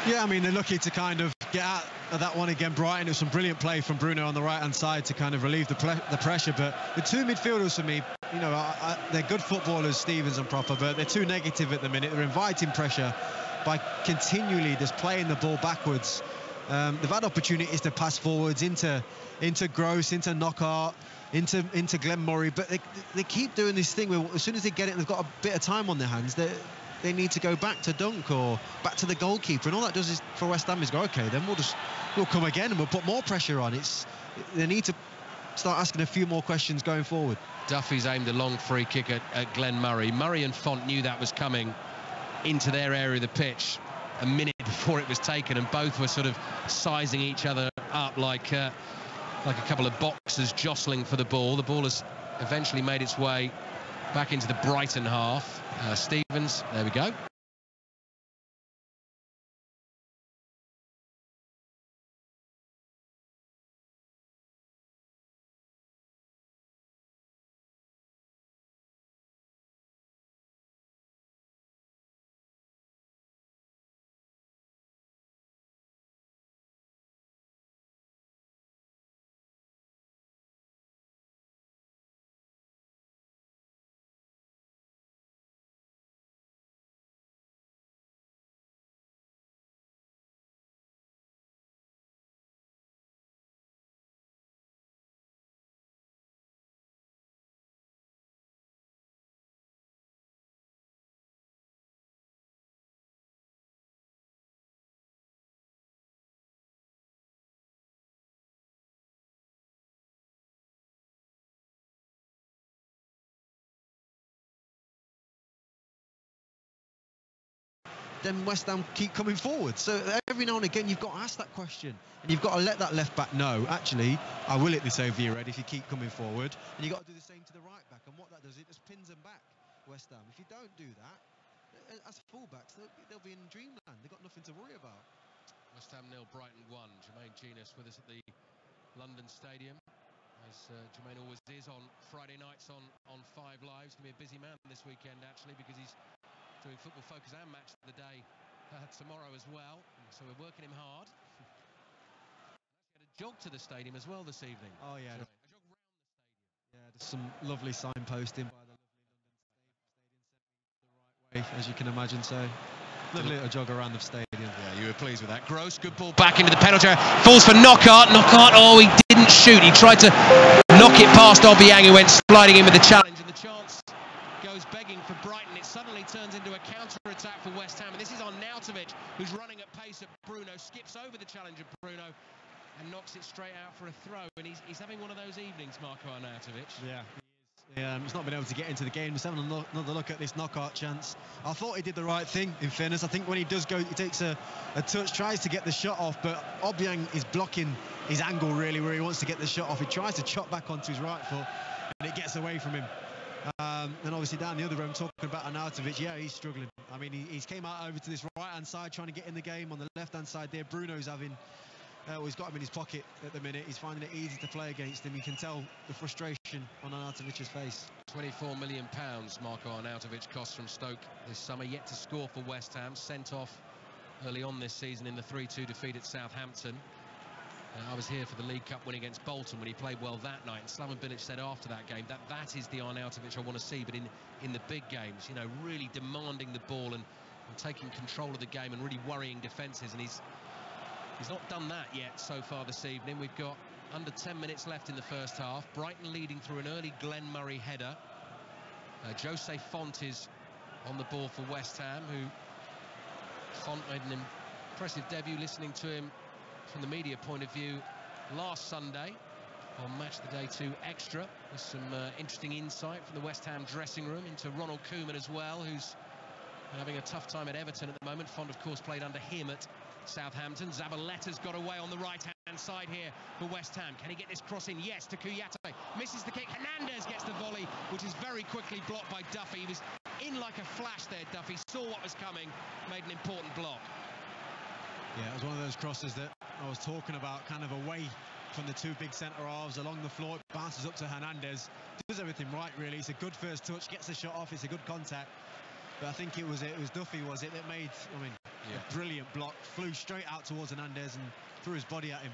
Yeah, I mean, they're lucky to kind of get out of that one again. Brighton, it was some brilliant play from Bruno on the right-hand side to kind of relieve the pressure. But the two midfielders for me, you know, they're good footballers, Stephens and Proper, but they're too negative at the minute. They're inviting pressure by continually just playing the ball backwards. They've had opportunities to pass forwards into Gross, into Knockaert, into Glenn Murray, but they keep doing this thing where as soon as they get it and they've got a bit of time on their hands, they need to go back to dunk or back to the goalkeeper, and all that does is for West Ham is go, okay, then we'll come again and we'll put more pressure on. They need to start asking a few more questions going forward. Duffy's aimed a long free kick at Glenn Murray. Murray and Font knew that was coming into their area of the pitch a minute before it was taken, and both were sort of sizing each other up like a couple of boxers jostling for the ball. The ball has eventually made its way back into the Brighton half. Stephens, there we go. Then West Ham keep coming forward. So every now and again, you've got to ask that question, and you've got to let that left back know, actually, I will hit this over your head if you keep coming forward. And you've got to do the same to the right back. And what that does, it just pins them back, West Ham. If you don't do that, as fullbacks, they'll be in dreamland. They've got nothing to worry about. West Ham 0, Brighton 1. Jermaine Genius with us at the London Stadium, as Jermaine always is on Friday nights on 5 Live. He's going to be a busy man this weekend, actually, because he's doing Football Focus and Match of the Day tomorrow as well. So we're working him hard. He had a jog to the stadium as well this evening. Oh, yeah. A jog round the stadium. Yeah, there's some lovely signposting by the lovely London Stadium the right way, as you can imagine. So, lovely little jog around the stadium. Yeah, you were pleased with that. Gross, good ball back into the penalty area. Falls for Knockaert. Knockaert, oh, he didn't shoot. He tried to knock it past Obiang, who went sliding in with the challenge. And the chance goes begging for Brighton. It suddenly turns into a counter-attack for West Ham. And this is Arnautovic, who's running at pace at Bruno, skips over the challenge of Bruno and knocks it straight out for a throw. And he's having one of those evenings, Marko Arnautovic. Yeah. He's not been able to get into the game. He's having another look at this Knockaert chance. I thought he did the right thing, in fairness. I think when he does go, he takes a touch, tries to get the shot off, but Obiang is blocking his angle really where he wants to get the shot off. He tries to chop back onto his right foot, and it gets away from him. And obviously down the other room, talking about Arnautovic, yeah, he's struggling. I mean, he's came out over to this right-hand side trying to get in the game. On the left-hand side there, Bruno's having... he's got him in his pocket at the minute. He's finding it easy to play against him. You can tell the frustration on Arnautovic's face. £24 million Marko Arnautovic cost from Stoke this summer. Yet to score for West Ham. Sent off early on this season in the 3-2 defeat at Southampton. I was here for the League Cup win against Bolton when he played well that night. And Slaven Bilic said after that game that is the Arnautovic I want to see. But in the big games, you know, really demanding the ball and taking control of the game and really worrying defences. And he's not done that yet so far this evening. We've got under 10 minutes left in the first half. Brighton leading through an early Glenn Murray header. Jose Font is on the ball for West Ham, who Font made an impressive debut, listening to him from the media point of view last Sunday on Match of the Day 2 Extra, with some interesting insight from the West Ham dressing room into Ronald Koeman as well, who's having a tough time at Everton at the moment. Font, of course, played under him at Southampton. Zabaletta's got away on the right-hand side here for West Ham. Can he get this cross in? Yes, to Kouyaté. Misses the kick. Hernandez gets the volley, which is very quickly blocked by Duffy. He was in like a flash there, Duffy. Saw what was coming, made an important block. Yeah, it was one of those crosses that I was talking about, kind of away from the two big centre-halves, along the floor. It bounces up to Hernandez. Does everything right, really. It's a good first touch, gets the shot off. It's a good contact. But I think it was Duffy, was it, that made, a brilliant block, flew straight out towards Hernandez and threw his body at him.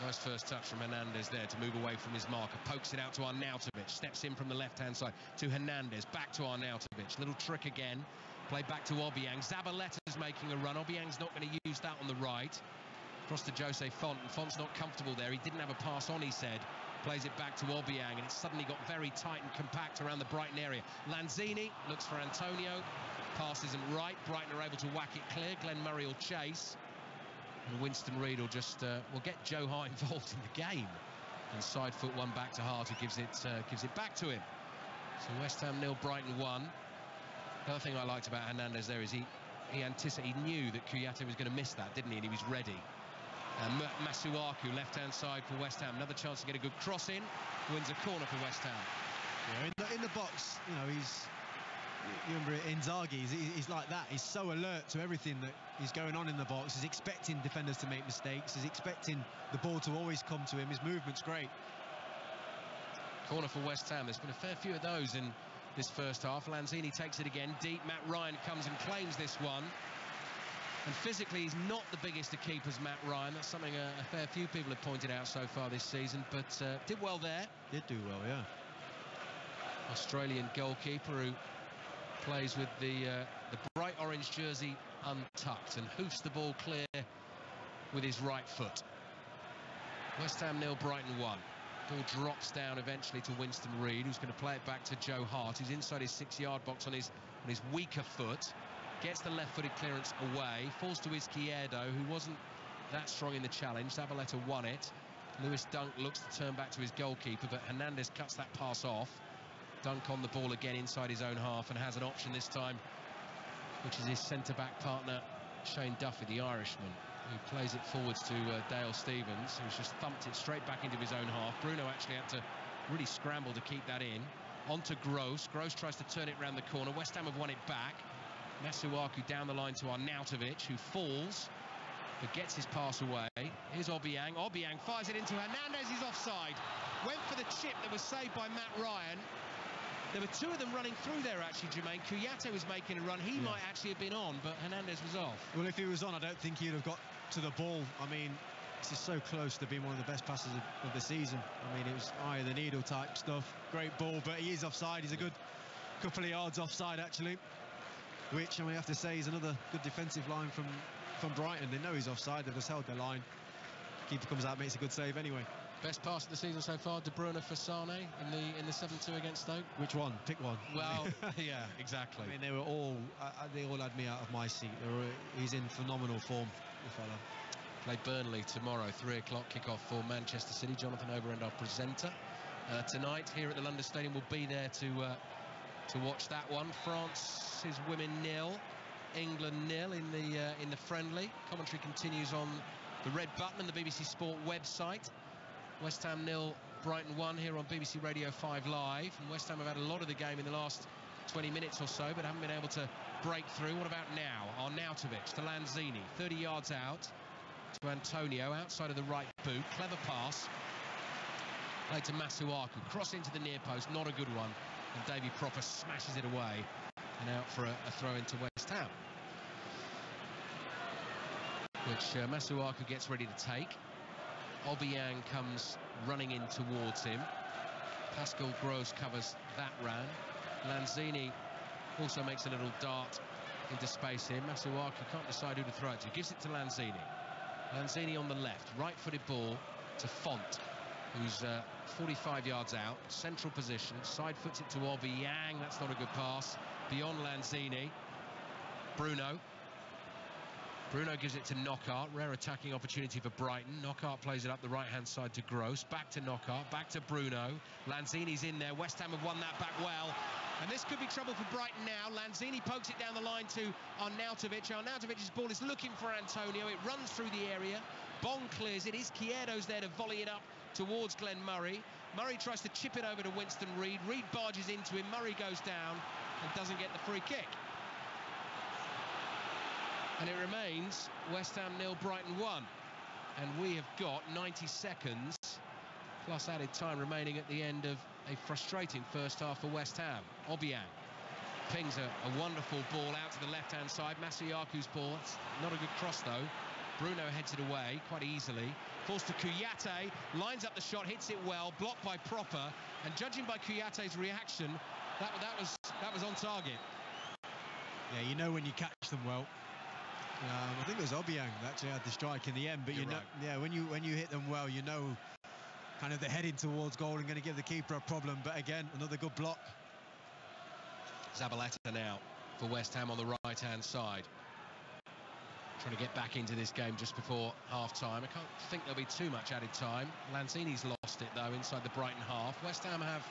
Nice first touch from Hernandez there to move away from his marker. Pokes it out to Arnautovic. Steps in from the left-hand side to Hernandez. Back to Arnautovic. Little trick again. Play back to Obiang. Zabaletta's making a run. Obiang's not going to use that on the right. Across to Jose Font. And Font's not comfortable there. He didn't have a pass on, he said. Plays it back to Obiang, and it suddenly got very tight and compact around the Brighton area. Lanzini looks for Antonio. Pass isn't right. Brighton are able to whack it clear. Glenn Murray will chase. And Winston Reid will just will get Joe Hart involved in the game. And side foot one back to Hart, who gives it back to him. So West Ham 0, Brighton 1. The other thing I liked about Hernandez there is he knew that Kouyaté was going to miss that, didn't he? And he was ready. Masuaku, left-hand side for West Ham. Another chance to get a good cross in. Wins a corner for West Ham. Yeah, in the box, you remember Inzaghi, he's like that. He's so alert to everything that is going on in the box. He's expecting defenders to make mistakes. He's expecting the ball to always come to him. His movement's great. Corner for West Ham. There's been a fair few of those in this first half. Lanzini takes it again deep. Matt Ryan comes and claims this one. And physically, he's not the biggest of keepers, Matt Ryan. That's something a fair few people have pointed out so far this season. But did well there. Did do well, yeah. Australian goalkeeper who plays with the bright orange jersey untucked and hoofs the ball clear with his right foot. West Ham 0, Brighton 1. Ball drops down eventually to Winston Reid, who's going to play it back to Joe Hart, who's inside his 6-yard box on his weaker foot. Gets the left-footed clearance away, falls to Izquierdo, who wasn't that strong in the challenge. Zabaleta won it. Lewis Dunk looks to turn back to his goalkeeper, but Hernandez cuts that pass off. Dunk on the ball again inside his own half and has an option this time, which is his centre-back partner, Shane Duffy, the Irishman, who plays it forwards to Dale Stephens, who's just thumped it straight back into his own half. Bruno actually had to really scramble to keep that in. On to Gross. Gross tries to turn it round the corner. West Ham have won it back. Masuaku down the line to Arnautovic, who falls but gets his pass away. Here's Obiang. Obiang fires it into Hernandez. He's offside. Went for the chip that was saved by Matt Ryan. There were two of them running through there, actually, Jermaine. Kouyaté was making a run. He might actually have been on, but Hernandez was off. Well, if he was on, I don't think he'd have got to the ball. I mean, this is so close to being one of the best passes of the season. I mean, it was eye of the needle type stuff. Great ball, but he is offside. He's a good couple of yards offside, actually. Which, I mean, I have to say, is another good defensive line from Brighton. They know he's offside. They've just held their line. Keeper comes out, makes a good save anyway. Best pass of the season so far, De Bruyne for Sane in the 7-2 against Stoke. Which one? Pick one. Well, yeah, exactly. I mean, they were all they all had me out of my seat. He's in phenomenal form, the fella. Play Burnley tomorrow, 3 o'clock kickoff for Manchester City. Jonathan Overend, our presenter, tonight here at the London Stadium. Will be there to watch that one. France's women 0, England 0 in the friendly. Commentary continues on the red button and the BBC Sport website. West Ham 0, Brighton 1 here on BBC Radio 5 Live. And West Ham have had a lot of the game in the last 20 minutes or so, but haven't been able to break through. What about now? Arnautovic to Lanzini, 30 yards out to Antonio, outside of the right boot. Clever pass. Played to Masuaku. Cross into the near post, not a good one. And Davy Proper smashes it away and out for a throw into West Ham, which Masuaku gets ready to take. Obiang comes running in towards him. Pascal Gross covers that run. Lanzini also makes a little dart into space here. Masuaku can't decide who to throw it to. Gives it to Lanzini. Lanzini on the left. Right-footed ball to Font, who's 45 yards out. Central position. Side foots it to Obiang. That's not a good pass. Beyond Lanzini. Bruno gives it to Knockaert. Rare attacking opportunity for Brighton. Knockaert plays it up the right-hand side to Gross. Back to Knockaert. Back to Bruno. Lanzini's in there. West Ham have won that back well. And this could be trouble for Brighton now. Lanzini pokes it down the line to Arnautovic. Arnautovic's ball is looking for Antonio. It runs through the area. Bong clears it. Izquierdo's there to volley it up towards Glenn Murray. Murray tries to chip it over to Winston Reid. Reid barges into him. Murray goes down and doesn't get the free kick. And it remains West Ham 0, Brighton 1. And we have got 90 seconds plus added time remaining at the end of a frustrating first half for West Ham. Obiang pings a wonderful ball out to the left-hand side. Masuaku's ball. That's not a good cross, though. Bruno heads it away quite easily. Falls to Kouyaté, lines up the shot, hits it well, blocked by Proper. And judging by Kouyaté's reaction, that was on target. Yeah, you know when you catch them well. I think it was Obiang that actually had the strike in the end, but You're right. yeah, when you hit them well, you know kind of they're heading towards goal and going to give the keeper a problem. But again, another good block. Zabaleta now for West Ham on the right-hand side. Trying to get back into this game just before half-time. I can't think there'll be too much added time. Lanzini's lost it, though, inside the Brighton half. West Ham have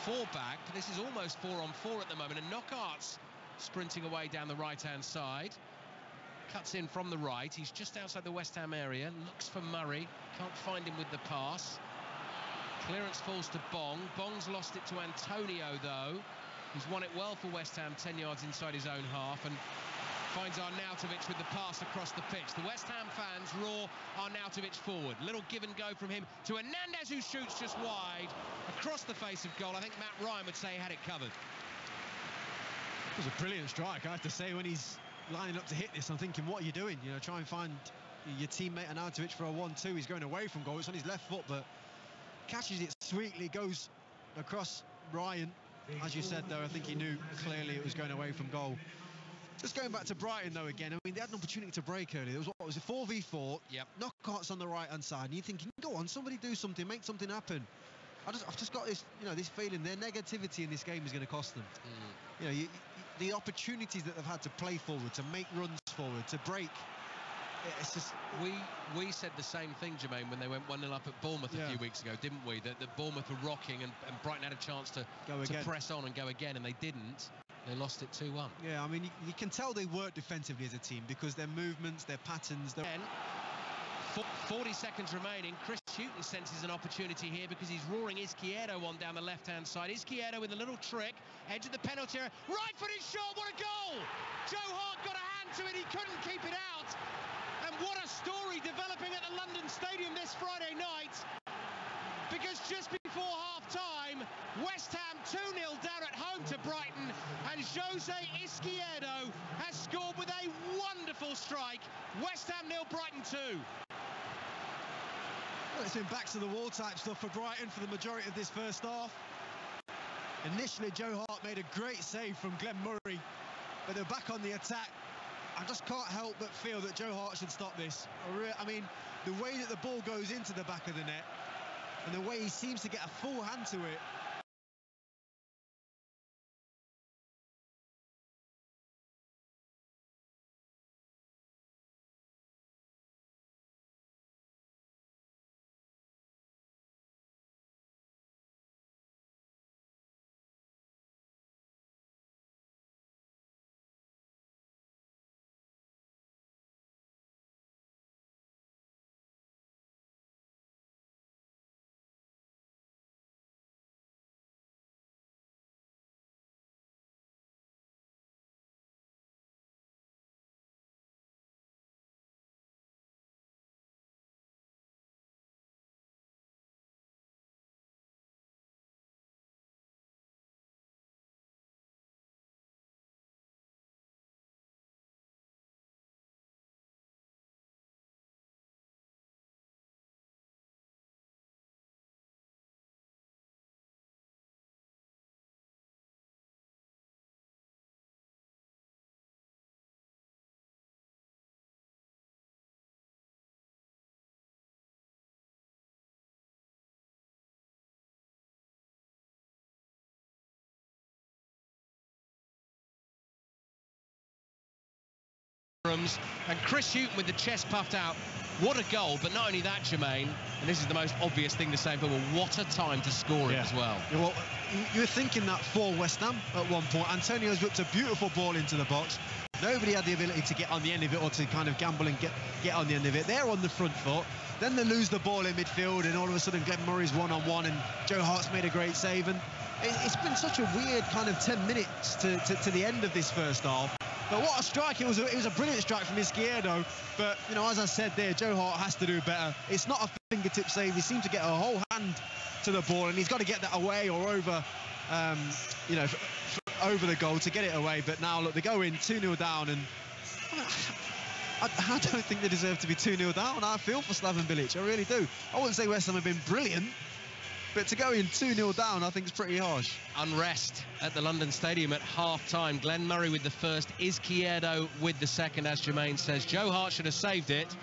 4 back. This is almost 4-on-4 at the moment. And Knockaert's sprinting away down the right-hand side. Cuts in from the right. He's just outside the West Ham area. Looks for Murray. Can't find him with the pass. Clearance falls to Bong. Bong's lost it to Antonio, though. He's won it well for West Ham, 10 yards inside his own half, and finds Arnautovic with the pass across the pitch. The West Ham fans roar Arnautovic forward. Little give and go from him to Hernandez, who shoots just wide across the face of goal. I think Matt Ryan would say he had it covered. It was a brilliant strike, I have to say. When he's lining up to hit this, I'm thinking, what are you doing? You know, try and find your teammate Arnautovic for a 1-2. He's going away from goal. It's on his left foot, but catches it sweetly, goes across Ryan. As you said, though, I think he knew clearly it was going away from goal. Just going back to Brighton, though, again, I mean, they had an opportunity to break early. There was, what was it, 4v4? Yep. Knockaert's on the right-hand side, and you're thinking, go on, somebody do something, make something happen. I've just got this, this feeling their negativity in this game is going to cost them. The opportunities that they've had to play forward, to make runs forward, to break. It's just we said the same thing, Jermaine, when they went 1-0 up at Bournemouth a few weeks ago, didn't we? That Bournemouth were rocking and Brighton had a chance to press on and go again, and they didn't. They lost it 2-1. Yeah, I mean, you can tell they work defensively as a team because their movements, their patterns. 40 seconds remaining. Chris Hughton senses an opportunity here because he's roaring Izquierdo on down the left-hand side. Izquierdo with a little trick, edge of the penalty area, right-footed shot, what a goal! Joe Hart got a hand to it, he couldn't keep it out. And what a story developing at the London Stadium this Friday night, because just before half-time, West Ham 2-0 down at home to Brighton, and Jose Izquierdo has scored with a wonderful strike. West Ham 0, Brighton 2. Well, it's been back to the wall type stuff for Brighton for the majority of this first half. Initially, Joe Hart made a great save from Glenn Murray, but they're back on the attack. I just can't help but feel that Joe Hart should stop this. I mean, the way that the ball goes into the back of the net and the way he seems to get a full hand to it. And Chris Hughton with the chest puffed out What a goal, but not only that, Jermaine, and this is the most obvious thing to say in football, what a time to score it as well. Yeah, well, you were thinking that for West Ham at one point. Antonio's whipped a beautiful ball into the box. Nobody had the ability to get on the end of it or to kind of gamble and get on the end of it. They're on the front foot. Then they lose the ball in midfield, and all of a sudden Glenn Murray's one-on-one, and Joe Hart's made a great save. And it's been such a weird kind of 10 minutes to the end of this first half. But what a strike. It was a brilliant strike from Izquierdo. But, you know, as I said there, Joe Hart has to do better. It's not a fingertip save. He seemed to get a whole hand to the ball, and he's got to get that away or over, you know, over the goal to get it away. But now, look, they go in 2-0 down, and I don't think they deserve to be 2-0 down. I feel for Slaven Bilic. I really do. I wouldn't say West Ham have been brilliant, but to go in 2-0 down, I think it's pretty harsh. Unrest at the London Stadium at half-time. Glenn Murray with the first, Izquierdo with the second, as Jermaine says. Joe Hart should have saved it.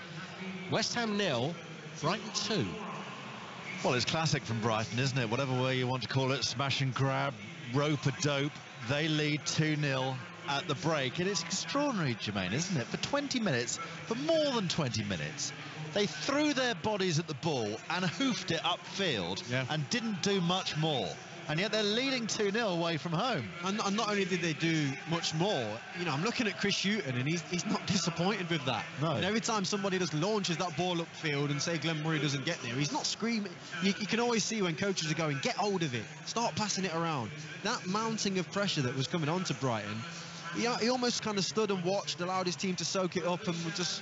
West Ham 0, Brighton 2. Well, it's classic from Brighton, isn't it? Whatever way you want to call it, smash and grab, rope-a-dope. They lead 2-0 at the break. And it's extraordinary, Jermaine, isn't it? For 20 minutes, for more than 20 minutes, they threw their bodies at the ball and hoofed it upfield and didn't do much more. And yet they're leading 2-0 away from home. And not only did they do much more, you know, I'm looking at Chris Hughton, and he's not disappointed with that. No. And every time somebody just launches that ball upfield and say Glenn Murray doesn't get there, he's not screaming. You can always see when coaches are going, get hold of it, start passing it around. That mounting of pressure that was coming on to Brighton, he almost kind of stood and watched, allowed his team to soak it up, and just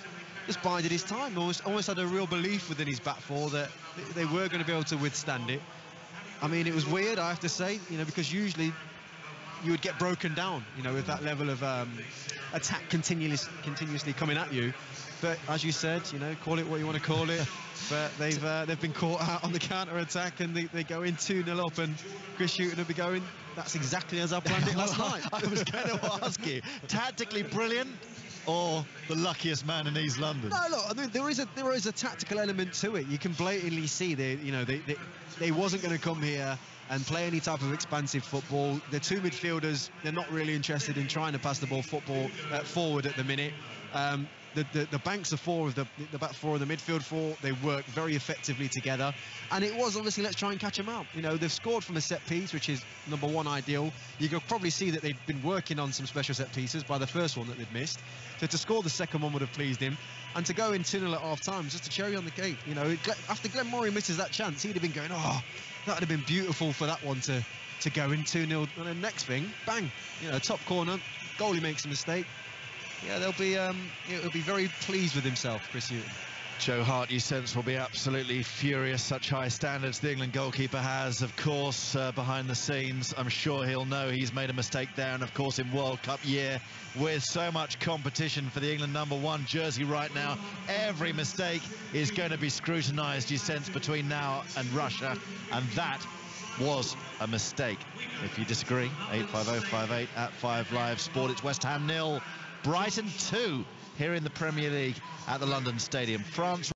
bided his time. Almost had a real belief within his back four that they were going to be able to withstand it. I mean, it was weird, I have to say, you know, because usually you would get broken down, you know, with that level of attack continuously coming at you. But as you said, you know, call it what you want to call it. But they've been caught out on the counter-attack, and they go in 2-0 up, and Chris Hughton will be going, that's exactly as I planned it last night. I was going to ask you, tactically brilliant or the luckiest man in East London? No, look, I mean, there is a tactical element to it. You can blatantly see they wasn't going to come here and play any type of expansive football. The two midfielders, they're not really interested in trying to pass the ball forward at the minute. The banks of four of the back four and the midfield four, they work very effectively together, and it was obviously, let's try and catch them out. You know, they've scored from a set piece, which is number one ideal. You could probably see that they've been working on some special set pieces by the first one that they'd missed, so to score the second one would have pleased him, and to go in 2-0 at half time, just a cherry on the cake. You know, after Glenn Murray misses that chance, he'd have been going, oh, that would have been beautiful for that one to go in 2-0, and then next thing, bang, you know, top corner, goalie makes a mistake. Yeah, he'll be very pleased with himself, Chris Hughton. Joe Hart, you sense, will be absolutely furious. Such high standards the England goalkeeper has, of course, behind the scenes. I'm sure he'll know he's made a mistake there, and of course in World Cup year, with so much competition for the England #1 jersey right now, every mistake is going to be scrutinised, you sense, between now and Russia, and that was a mistake. If you disagree, 85058 at 5 Live Sport. It's West Ham 0, Brighton 2 here in the Premier League at the London Stadium. France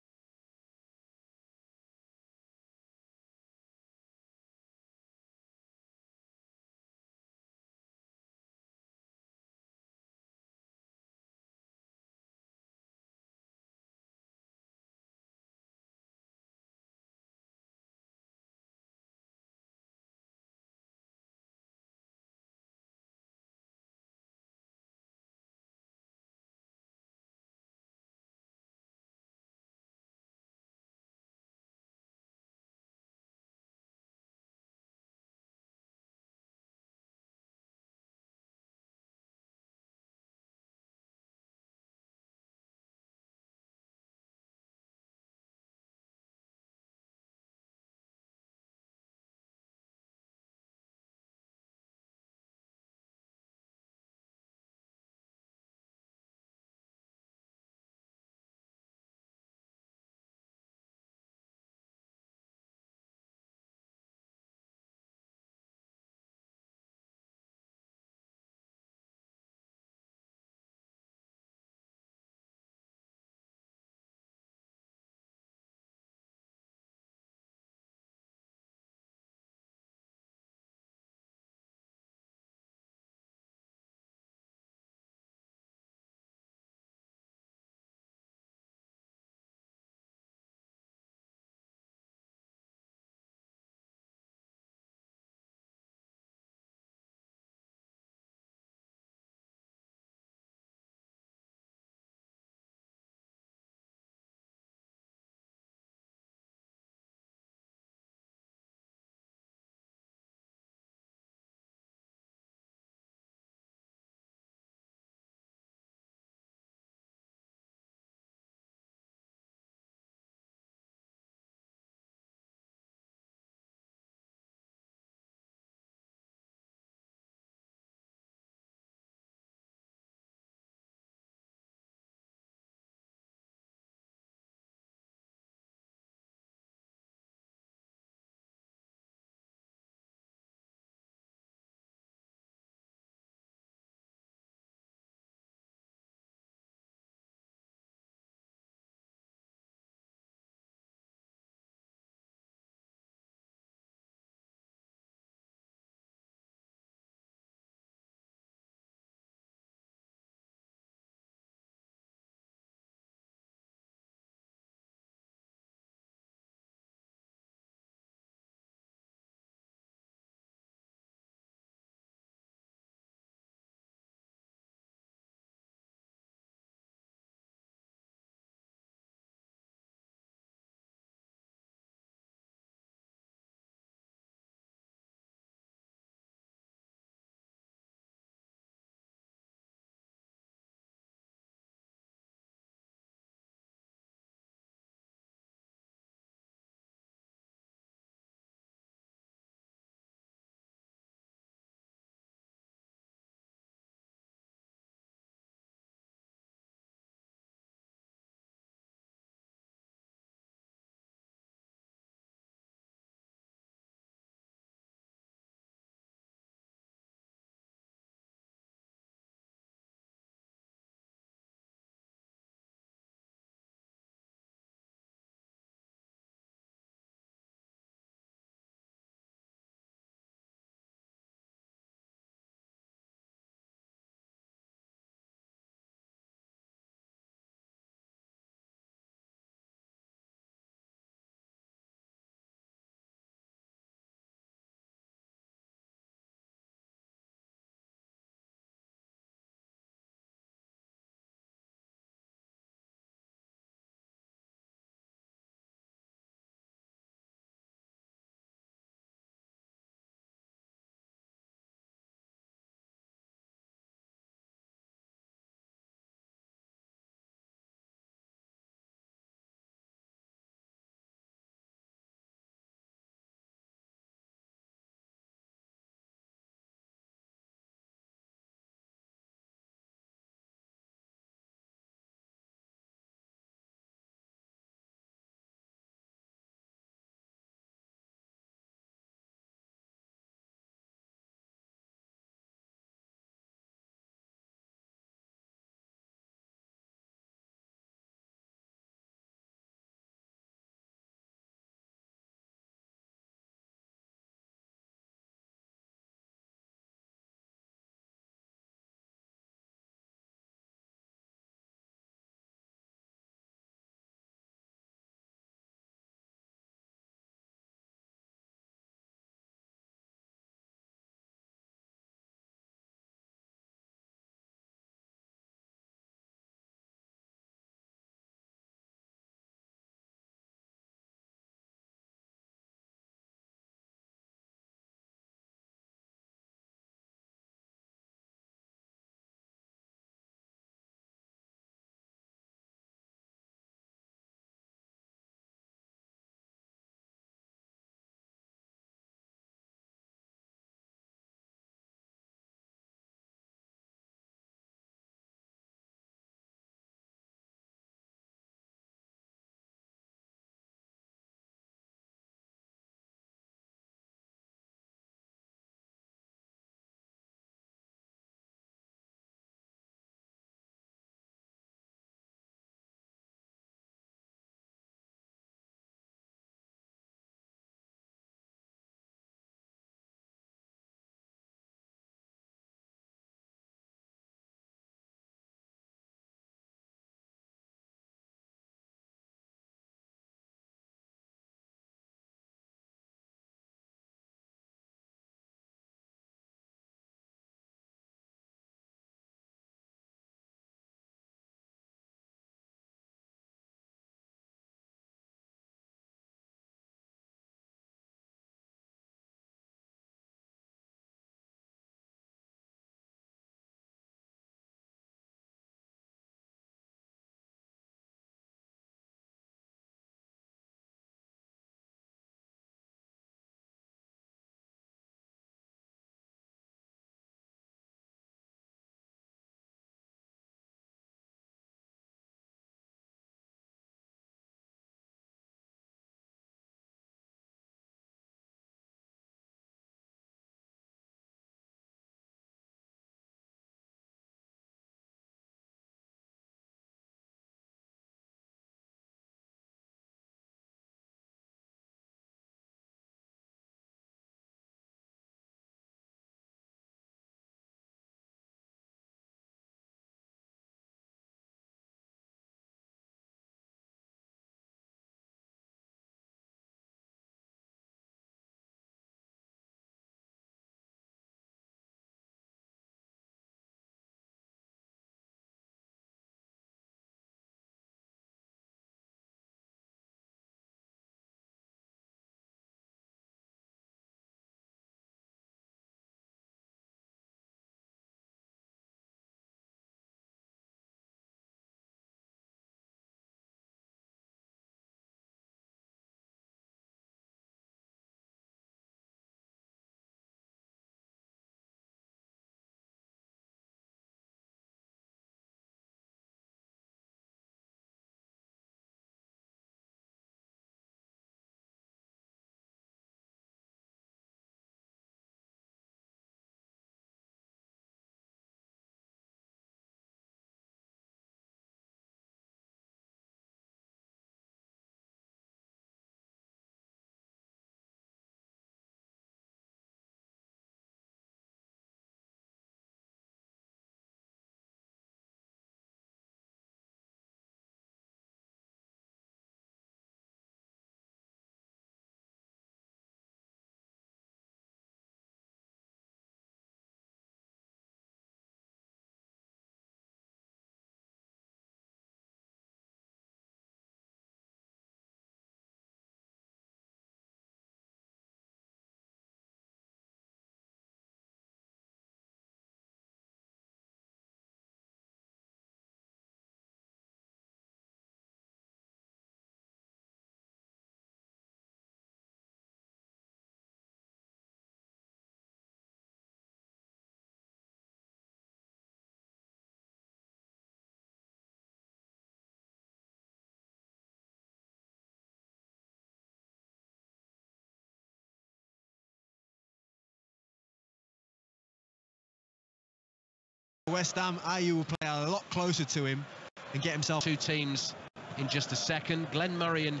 West Ham, Ayew will play a lot closer to him and get himself... Two teams in just a second. Glenn Murray and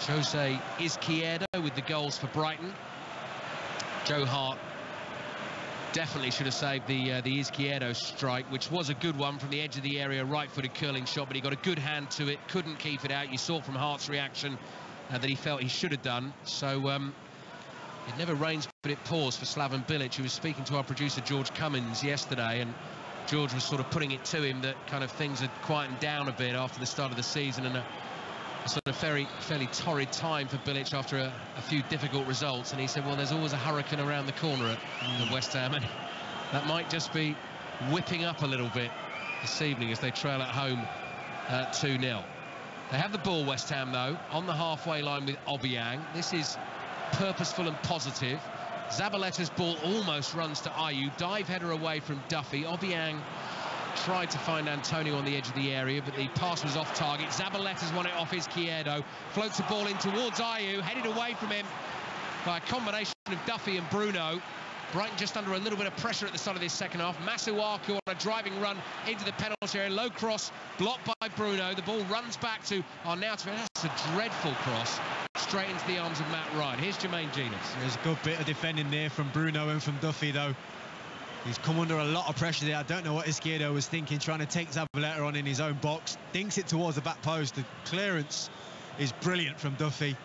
Jose Izquierdo with the goals for Brighton. Joe Hart definitely should have saved the Izquierdo strike, which was a good one from the edge of the area, right-footed curling shot, but he got a good hand to it, couldn't keep it out. You saw from Hart's reaction that he felt he should have done. So it never rains but it pours for Slaven Bilic, who was speaking to our producer George Cummins yesterday, and George was sort of putting it to him that kind of things had quietened down a bit after the start of the season, and a sort of fairly torrid time for Bilic after a few difficult results. And he said, well, there's always a hurricane around the corner at West Ham, and that might just be whipping up a little bit this evening as they trail at home 2-0. They have the ball, West Ham, though, on the halfway line with Obiang. This is purposeful and positive. Zabaleta's ball almost runs to Ayew. Dive header away from Duffy. Obiang tried to find Antonio on the edge of the area, but the pass was off target. Zabaleta's won it off Izquierdo. Floats the ball in towards Ayew, headed away from him by a combination of Duffy and Bruno. Brighton just under a little bit of pressure at the start of this second half. Masuaku on a driving run into the penalty area. Low cross, blocked by Bruno. The ball runs back to Arnautovic. That's a dreadful cross, straight into the arms of Matt Ryan. Here's Jermaine Genius. There's a good bit of defending there from Bruno and from Duffy, though. He's come under a lot of pressure there. I don't know what Izquierdo was thinking, trying to take Zabaleta on in his own box. Dinks it towards the back post. The clearance is brilliant from Duffy.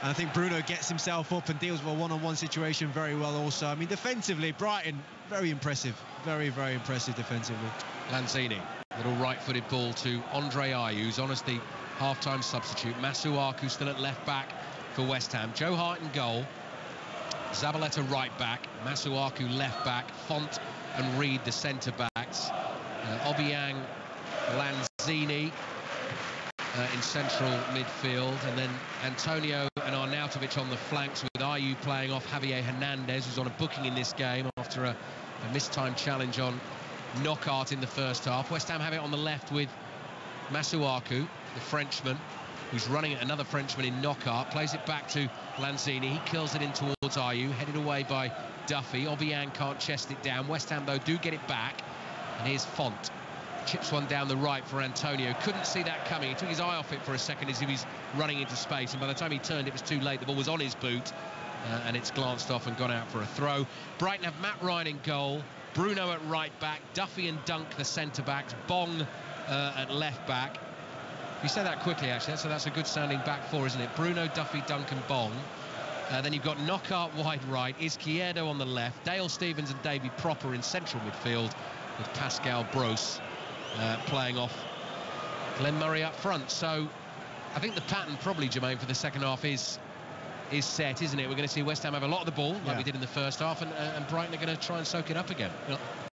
And I think Bruno gets himself up and deals with a one-on-one situation very well also. I mean, defensively, Brighton, very impressive. Very, very impressive defensively. Lanzini, little right-footed ball to Andre Ayew, who's on as the half-time substitute. Masuaku still at left-back for West Ham. Joe Hart in goal. Zabaleta right-back. Masuaku left-back. Font and Reed the centre-backs. Obiang, Lanzini in central midfield, and then Antonio and Arnautovic on the flanks, with Ayew playing off Javier Hernandez, who's on a booking in this game after a mistimed challenge on Knockaert in the first half. West Ham have it on the left with Masuaku, the Frenchman, who's running at another Frenchman in Knockaert, plays it back to Lanzini. He kills it in towards Ayew, headed away by Duffy. Obiang can't chest it down. West Ham, though, do get it back, and here's Font. Chips one down the right for Antonio. Couldn't see that coming. He took his eye off it for a second as he was running into space, and by the time he turned, it was too late. The ball was on his boot, and it's glanced off and gone out for a throw. Brighton have Matt Ryan in goal, Bruno at right back, Duffy and Dunk the centre backs, Bong at left back. You say that quickly, actually, so that's a good sounding back four, isn't it? Bruno, Duffy, Dunk and Bong. Then you've got Knockaert wide right, Izquierdo on the left, Dale Stephens and Davy Proper in central midfield, with Pascal Bros playing off Glenn Murray up front. So I think the pattern probably, Jermaine, for the second half is set, isn't it? We're going to see West Ham have a lot of the ball, like we did in the first half, and Brighton are going to try and soak it up again.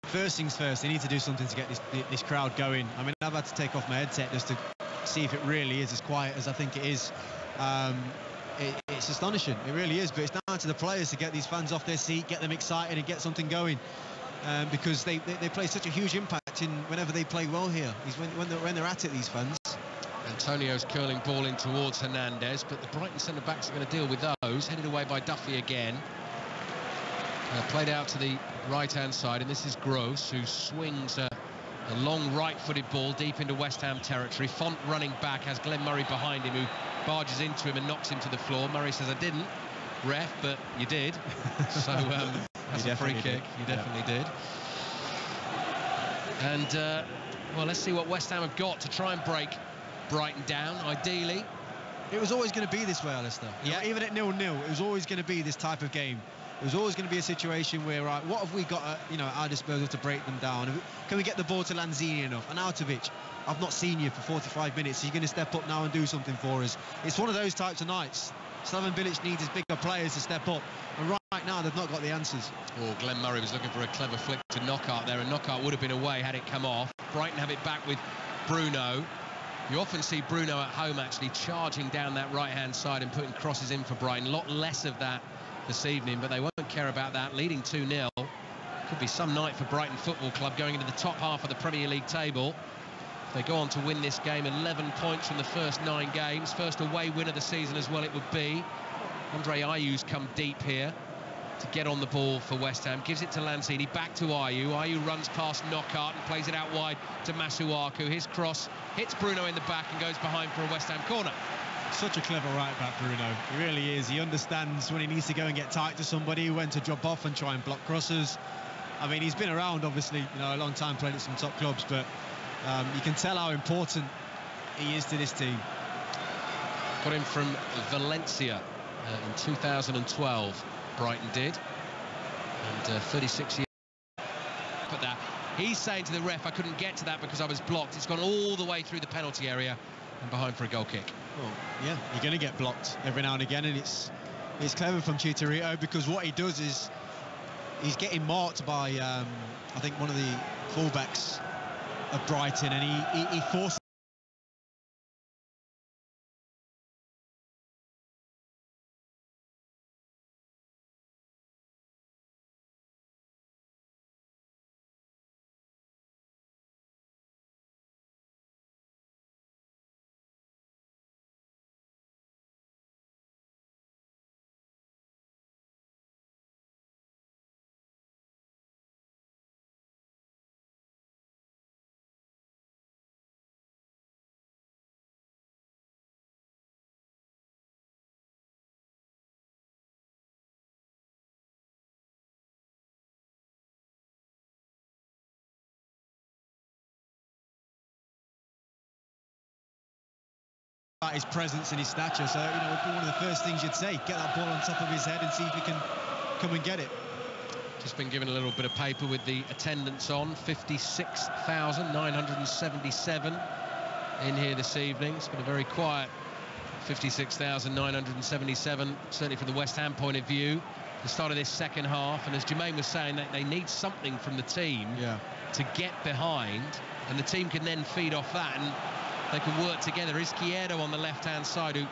First things first, they need to do something to get this crowd going. I mean, I've had to take off my headset just to see if it really is as quiet as I think it is. It's astonishing, it really is, but it's down to the players to get these fans off their seat, get them excited and get something going. Because they play such a huge impact in whenever they play well here. When they're at it, these fans. Antonio's curling ball in towards Hernandez, but the Brighton centre-backs are going to deal with those. Headed away by Duffy again. Played out to the right-hand side, and this is Gross, who swings a long right-footed ball deep into West Ham territory. Font running back, has Glenn Murray behind him, who barges into him and knocks him to the floor. Murray says, I didn't, ref, but you did. So that's a free kick. You definitely did. And well, let's see what West Ham have got to try and break Brighton down. Ideally, it was always going to be this way, Alistair. Yeah, even at 0-0, it was always going to be this type of game. It was always going to be a situation where, right, what have we got at our disposal to break them down? Can we get the ball to Lanzini enough? And Arnautovic, I've not seen you for 45 minutes. So you're going to step up now and do something for us. It's one of those types of nights. Slaven Bilic needs his bigger players to step up, and right now they've not got the answers. Oh, Glenn Murray was looking for a clever flick to Knockaert there, and Knockaert would have been away had it come off. Brighton have it back with Bruno. You often see Bruno at home actually charging down that right-hand side and putting crosses in for Brighton. A lot less of that this evening, but they won't care about that. Leading 2-0. Could be some night for Brighton Football Club going into the top half of the Premier League table. They go on to win this game, 11 points from the first 9 games. First away win of the season as well it would be. Andre Ayew's come deep here. to get on the ball for West Ham. Gives it to Lanzini, back to Ayew. Ayew runs past Knockaert and plays it out wide to Masuaku. His cross hits Bruno in the back and goes behind for a West Ham corner. Such a clever right back, Bruno. He really is. He understands when he needs to go and get tight to somebody, when to drop off and try and block crosses. I mean, he's been around, obviously, you know, a long time, played at some top clubs, but you can tell how important he is to this team. Got him from Valencia in 2012. Brighton did, and 36 years. But that he's saying to the ref, I couldn't get to that because I was blocked. It's gone all the way through the penalty area and behind for a goal kick. Well, yeah, you're going to get blocked every now and again, and it's clever from Chicharito, because what he does is he's getting marked by I think one of the fullbacks of Brighton, and he forces his presence and his stature, so you know, it'd be one of the first things you'd say, get that ball on top of his head and see if he can come and get it. Just been given a little bit of paper with the attendance on. 56,977 in here this evening. It's been a very quiet 56,977, certainly from the West Ham point of view, the start of this second half. And as Jermaine was saying, that they need something from the team to get behind, and the team can then feed off that, and they can work together. Izquierdo on the left-hand side, who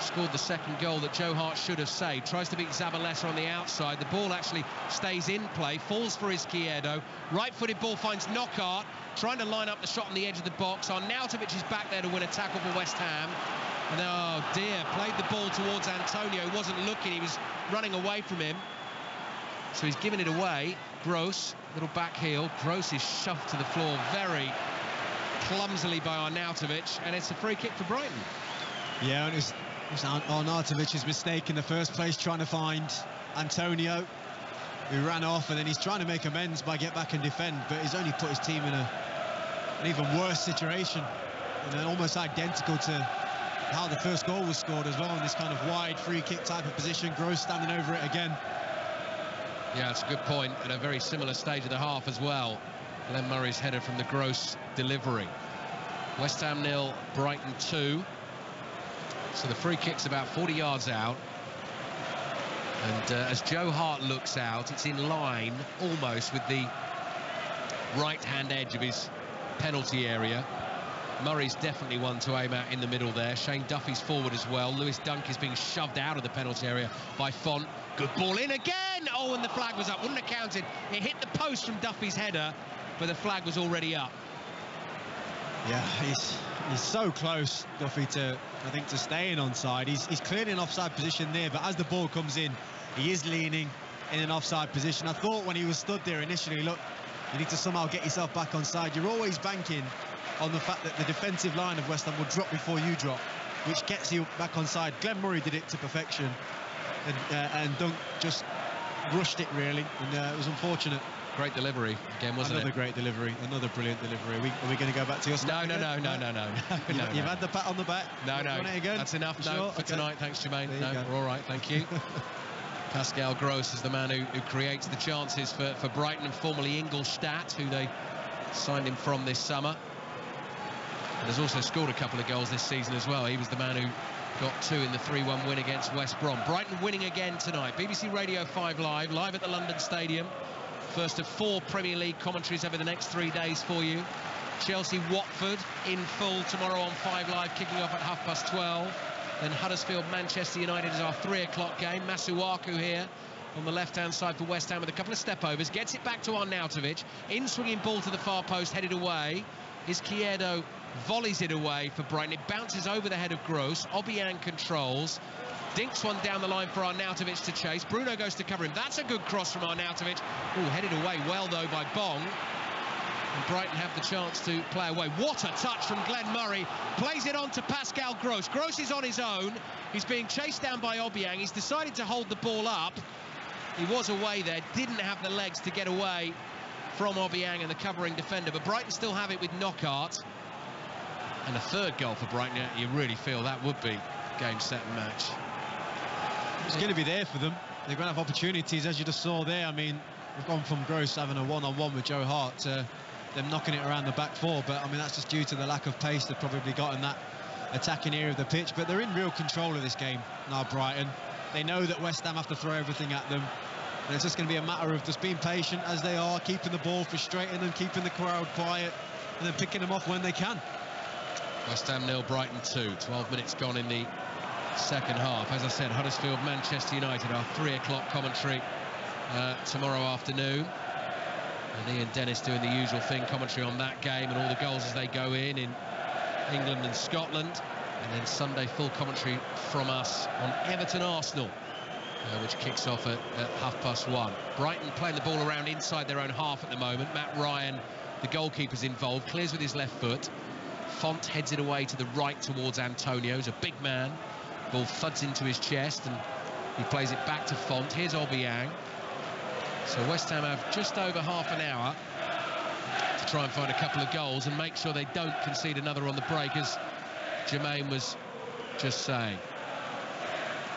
scored the second goal that Joe Hart should have saved. Tries to beat Zabaleta on the outside. The ball actually stays in play, falls for Izquierdo. Right-footed ball finds Knockaert, trying to line up the shot on the edge of the box. Arnautovic is back there to win a tackle for West Ham. And oh dear, played the ball towards Antonio. He wasn't looking, he was running away from him. So he's given it away. Gross, little back heel. Gross is shoved to the floor very clumsily by Arnautovic, and it's a free kick for Brighton. Yeah, and it was Arnautovic's mistake in the first place, trying to find Antonio, who ran off, and then he's trying to make amends by get back and defend, but he's only put his team in an even worse situation, and almost identical to how the first goal was scored as well, in this kind of wide free kick type of position. Gross standing over it again. Yeah, it's a good point, at a very similar stage of the half as well. Glenn Murray's header from the Gross delivery. West Ham 0, Brighton 2. So the free kick's about 40 yards out. And as Joe Hart looks out, it's in line almost with the right-hand edge of his penalty area. Murray's definitely one to aim at in the middle there. Shane Duffy's forward as well. Lewis Dunk is being shoved out of the penalty area by Font. Good ball in again! Oh, and the flag was up. Wouldn't have counted. It hit the post from Duffy's header, but the flag was already up. Yeah, he's so close, Duffy, to, I think, to staying onside. He's clearly in an offside position there, but as the ball comes in, he is leaning in an offside position. I thought when he was stood there initially, look, you need to somehow get yourself back onside. You're always banking on the fact that the defensive line of West Ham will drop before you drop, which gets you back onside. Glenn Murray did it to perfection, and Dunk just rushed it, really, and it was unfortunate. Great delivery again, wasn't it? Another great delivery, another brilliant delivery. Are we going to go back to your No. You've had the pat on the back. No. That's enough for tonight. Thanks, Jermaine. No, we're all right. Thank you. Pascal Gross is the man who creates the chances for Brighton, and formerly Ingolstadt, who they signed him from this summer. And has also scored a couple of goals this season as well. He was the man who got 2 in the 3-1 win against West Brom. Brighton winning again tonight. BBC Radio 5 live at the London Stadium. First of 4 Premier League commentaries over the next 3 days for you. Chelsea-Watford in full tomorrow on 5 Live, kicking off at 12:30. Then Huddersfield-Manchester United is our 3 o'clock game. Masuaku here on the left-hand side for West Ham with a couple of step-overs. Gets it back to Arnautovic. In-swinging ball to the far post, headed away. Izquierdo volleys it away for Brighton. It bounces over the head of Gross. Obiang controls, dinks one down the line for Arnautovic to chase. Bruno goes to cover him. That's a good cross from Arnautovic. Oh, headed away well though by Bong. And Brighton have the chance to play away. What a touch from Glenn Murray. Plays it on to Pascal Gross. Gross is on his own. He's being chased down by Obiang. He's decided to hold the ball up. He was away there, didn't have the legs to get away from Obiang and the covering defender, but Brighton still have it with Knockaert. And a third goal for Brighton, you really feel that would be game, set and match. It's going to be there for them. They're going to have opportunities, as you just saw there. I mean, we've gone from Gross having a one-on-one with Joe Hart to them knocking it around the back four, but I mean that's just due to the lack of pace they've probably got in that attacking area of the pitch. But they're in real control of this game now, Brighton. They know that West Ham have to throw everything at them, and it's just going to be a matter of just being patient as they are, keeping the ball, frustrating them, keeping the crowd quiet, and then picking them off when they can. West Ham 0, Brighton 2. 12 minutes gone in the second half. As I said, Huddersfield, Manchester United, our 3 o'clock commentary tomorrow afternoon. And Ian Dennis doing the usual thing, commentary on that game and all the goals as they go in England and Scotland. And then Sunday, full commentary from us on Everton-Arsenal, which kicks off at 1:30. Brighton playing the ball around inside their own half at the moment. Matt Ryan, the goalkeeper's involved, clears with his left foot. Font heads it away to the right towards Antonio. He's a big man. Ball thuds into his chest and he plays it back to Font. Here's Obiang. So West Ham have just over half an hour to try and find a couple of goals and make sure they don't concede another on the break, as Jermaine was just saying.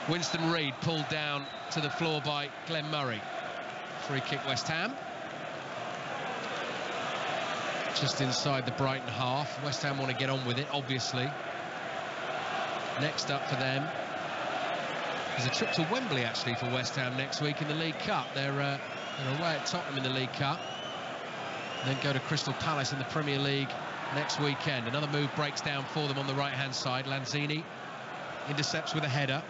Winston Reid pulled down to the floor by Glenn Murray. Free kick West Ham. Just inside the Brighton half. West Ham want to get on with it, obviously. Next up for them is a trip to Wembley, actually, for West Ham next week in the League Cup. They're away at Tottenham in the League Cup. And then go to Crystal Palace in the Premier League next weekend. Another move breaks down for them on the right-hand side. Lanzini intercepts with a header.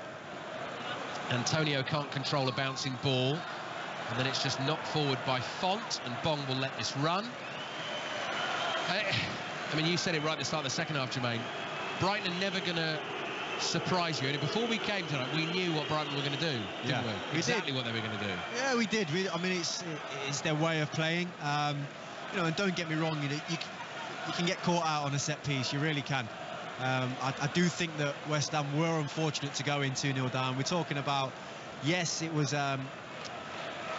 Antonio can't control a bouncing ball. And then it's just knocked forward by Font, and Bong will let this run. I mean, you said it right at the start of the second half, Jermaine. Brighton are never going to surprise you. And before we came tonight, we knew what Brighton were going to do, didn't we? Exactly what they were going to do. Yeah, we did. I mean, it's their way of playing. You know, and don't get me wrong, you can get caught out on a set piece. You really can. I do think that West Ham were unfortunate to go in 2-0 down. We're talking about, yes, it was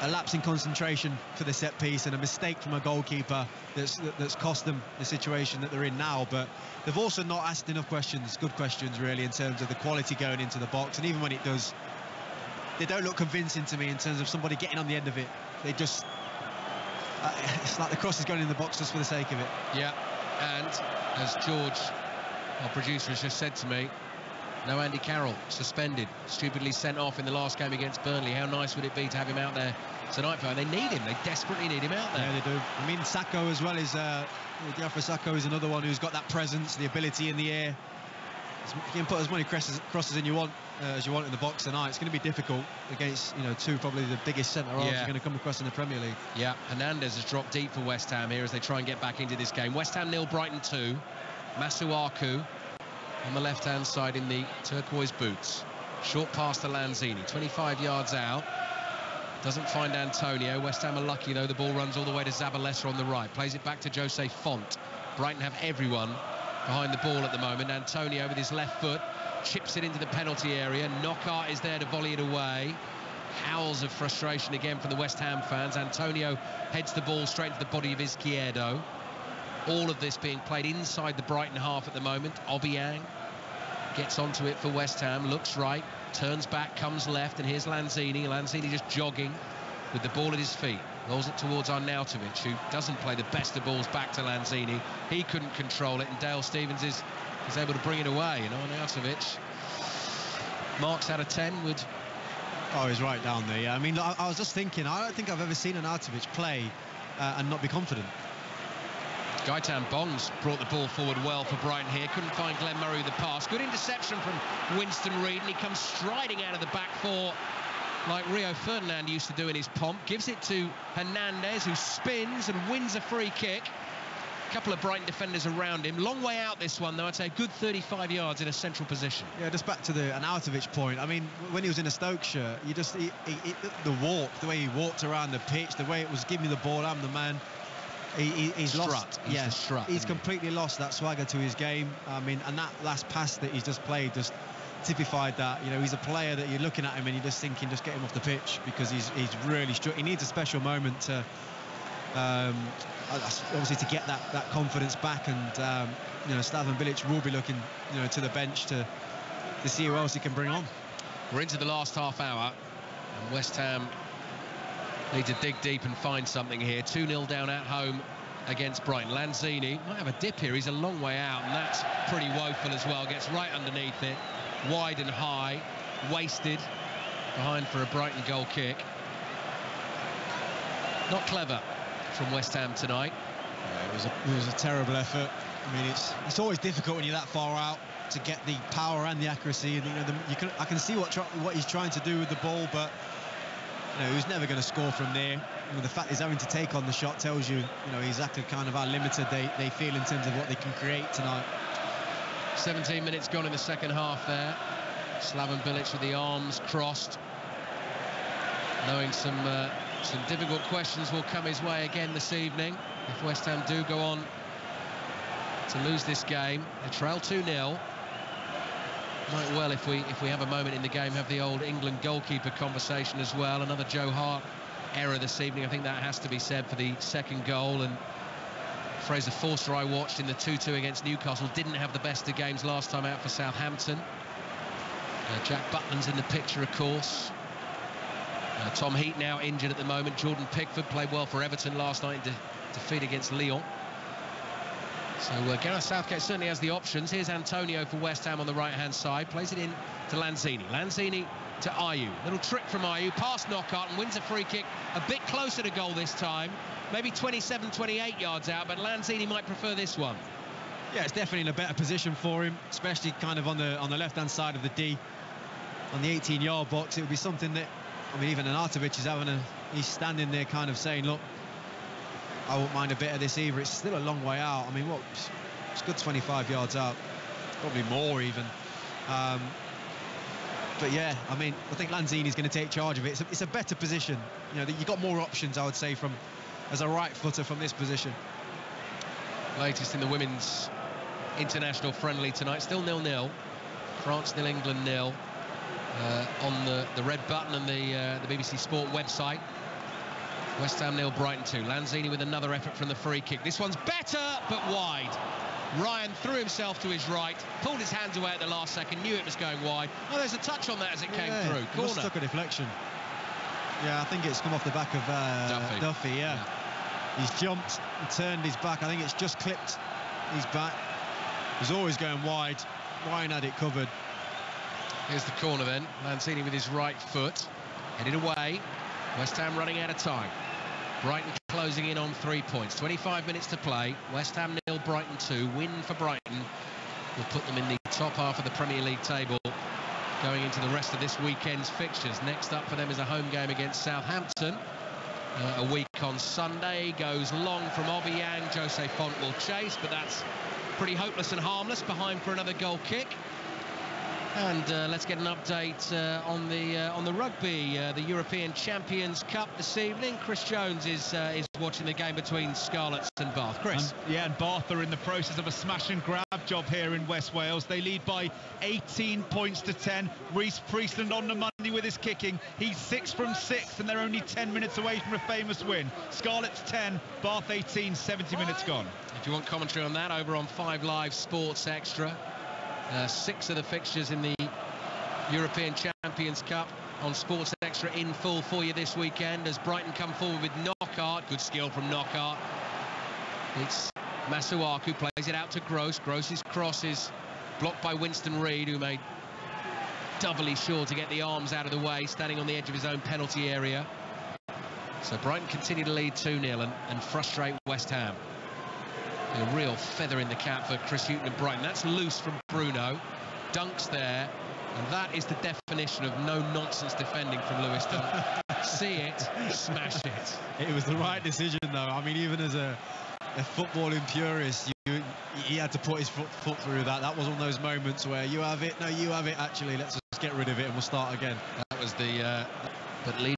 a lapse in concentration for the set piece and a mistake from a goalkeeper that's cost them the situation that they're in now, but they've also not asked enough questions, good questions really, in terms of the quality going into the box. And even when it does, they don't look convincing to me in terms of somebody getting on the end of it. They just it's like the cross is going in the box just for the sake of it. Yeah, and as George, our producer, has just said to me, no Andy Carroll, suspended, stupidly sent off in the last game against Burnley. How nice would it be to have him out there tonight? They need him. They desperately need him out there. Yeah, they do. I mean, Sakho as well is Diafra Sakho is another one who's got that presence, the ability in the air. You can put as many crosses as you want in the box tonight. It's going to be difficult against, you know, two probably the biggest centre-halves you're going to come across in the Premier League. Yeah, Hernandez has dropped deep for West Ham here as they try and get back into this game. West Ham 0, Brighton 2. Masuaku on the left-hand side in the turquoise boots. Short pass to Lanzini, 25 yards out. Doesn't find Antonio. West Ham are lucky, though. The ball runs all the way to Zabaleta on the right. Plays it back to Jose Font. Brighton have everyone behind the ball at the moment. Antonio with his left foot chips it into the penalty area. Knockaert is there to volley it away. Howls of frustration again from the West Ham fans. Antonio heads the ball straight into the body of Izquierdo. All of this being played inside the Brighton half at the moment. Obiang gets onto it for West Ham, looks right, turns back, comes left, and here's Lanzini. Lanzini just jogging with the ball at his feet. Rolls it towards Arnautovic, who doesn't play the best of balls back to Lanzini. He couldn't control it, and Dale Stephens is able to bring it away. And Arnautovic, marks out of 10 would... Oh, he's right down there, yeah. I mean, I was just thinking, I don't think I've ever seen Arnautovic play and not be confident. Gaitan Bong's brought the ball forward well for Brighton here. Couldn't find Glenn Murray with the pass. Good interception from Winston Reid, and he comes striding out of the back four like Rio Ferdinand used to do in his pomp. Gives it to Hernandez, who spins and wins a free kick. couple of Brighton defenders around him. Long way out this one, though. I'd say a good 35 yards in a central position. Yeah, just back to the Arnautovic point. I mean, when he was in a Stoke shirt, you just the walk, the way he walked around the pitch, the way it was, give me the ball, I'm the man. He's lost. Yeah, he's completely lost that swagger to his game. I mean, and that last pass that he's just played just typified that. You know, he's a player that you're looking at him and you're just thinking, just get him off the pitch, because he's really he needs a special moment to obviously to get that confidence back. And you know, Slaven Bilic will be looking, you know, to the bench to see who else he can bring on. We're into the last half hour, and West Ham need to dig deep and find something here. 2-0 down at home against Brighton. Lanzini might have a dip here. He's a long way out, and that's pretty woeful as well. Gets right underneath it, wide and high, wasted behind for a Brighton goal kick. Not clever from West Ham tonight. Yeah, it was a terrible effort. I mean, it's always difficult when you're that far out to get the power and the accuracy. And, you know, I can see what he's trying to do with the ball, but you know, he was never going to score from there. You know, the fact he's having to take on the shot tells you, you know, exactly kind of how limited they feel in terms of what they can create tonight. 17 minutes gone in the second half there. Slaven Bilic with the arms crossed, knowing some difficult questions will come his way again this evening if West Ham do go on to lose this game. They trail 2-0. Might well, if we have a moment in the game, have the old England goalkeeper conversation as well. Another Joe Hart error this evening. I think that has to be said for the second goal. And Fraser Forster, I watched in the 2-2 against Newcastle, didn't have the best of games last time out for Southampton. Jack Butland's in the picture, of course. Tom Heat now injured at the moment. Jordan Pickford played well for Everton last night in defeat against Lyon. So Gareth Southgate certainly has the options. Here's Antonio for West Ham on the right-hand side. Plays it in to Lanzini. Lanzini to Ayew. Little trick from Ayew. Past Knockaert and wins a free kick. A bit closer to goal this time. Maybe 27, 28 yards out, but Lanzini might prefer this one. Yeah, it's definitely in a better position for him, especially kind of on the left-hand side of the D. On the 18-yard box, it would be something that, I mean, even Arnautovic is he's standing there kind of saying, look, I won't mind a bit of this either. It's still a long way out. I mean, it's good 25 yards out, probably more even. But yeah, I mean, I think Lanzini's going to take charge of it. It's a better position. You know, you've got more options, I would say, as a right footer from this position. Latest in the women's international friendly tonight, still 0-0. France 0, England 0. On the red button and the BBC Sport website. West Ham 0, Brighton 2. Lanzini with another effort from the free kick. This one's better, but wide. Ryan threw himself to his right, pulled his hands away at the last second, knew it was going wide. Oh, there's a touch on that as it came through. Corner. It took a deflection. Yeah, I think it's come off the back of Duffy. Yeah. He's jumped and turned his back. I think it's just clipped his back. He's always going wide. Ryan had it covered. Here's the corner then. Lanzini with his right foot. Headed away. West Ham running out of time. Brighton closing in on 3 points. 25 minutes to play. West Ham 0, Brighton 2. Win for Brighton will put them in the top half of the Premier League table going into the rest of this weekend's fixtures. Next up for them is a home game against Southampton. A week on Sunday. Goes long from Obiang. Jose Font will chase, but that's pretty hopeless and harmless. Behind for another goal kick. And let's get an update on the rugby, the European Champions Cup this evening. Chris Jones is watching the game between Scarlets and Bath. Chris. And Bath are in the process of a smash and grab job here in West Wales. They lead by 18 points to 10. Reece Priestland on the money with his kicking. He's 6 from 6, and they're only 10 minutes away from a famous win. Scarlets 10, Bath 18, 70 minutes gone. If you want commentary on that, over on 5 Live Sports Extra. 6 of the fixtures in the European Champions Cup on Sports Extra in full for you this weekend as Brighton come forward with Knockaert. Good skill from Knockaert. It's Masuaku, plays it out to Gross. Gross's cross is blocked by Winston Reid, who made doubly sure to get the arms out of the way, standing on the edge of his own penalty area. So Brighton continue to lead 2-0 and frustrate West Ham. A real feather in the cap for Chris Hughton and Brighton. That's loose from Bruno. Dunks there. And that is the definition of no-nonsense defending from Lewis Dunk. See it, smash it. It was the right decision, though. I mean, even as a a footballing purist, he had to put his foot through that. That was one of those moments where you have it, no, you have it, actually, let's just get rid of it and we'll start again. That was the... but leading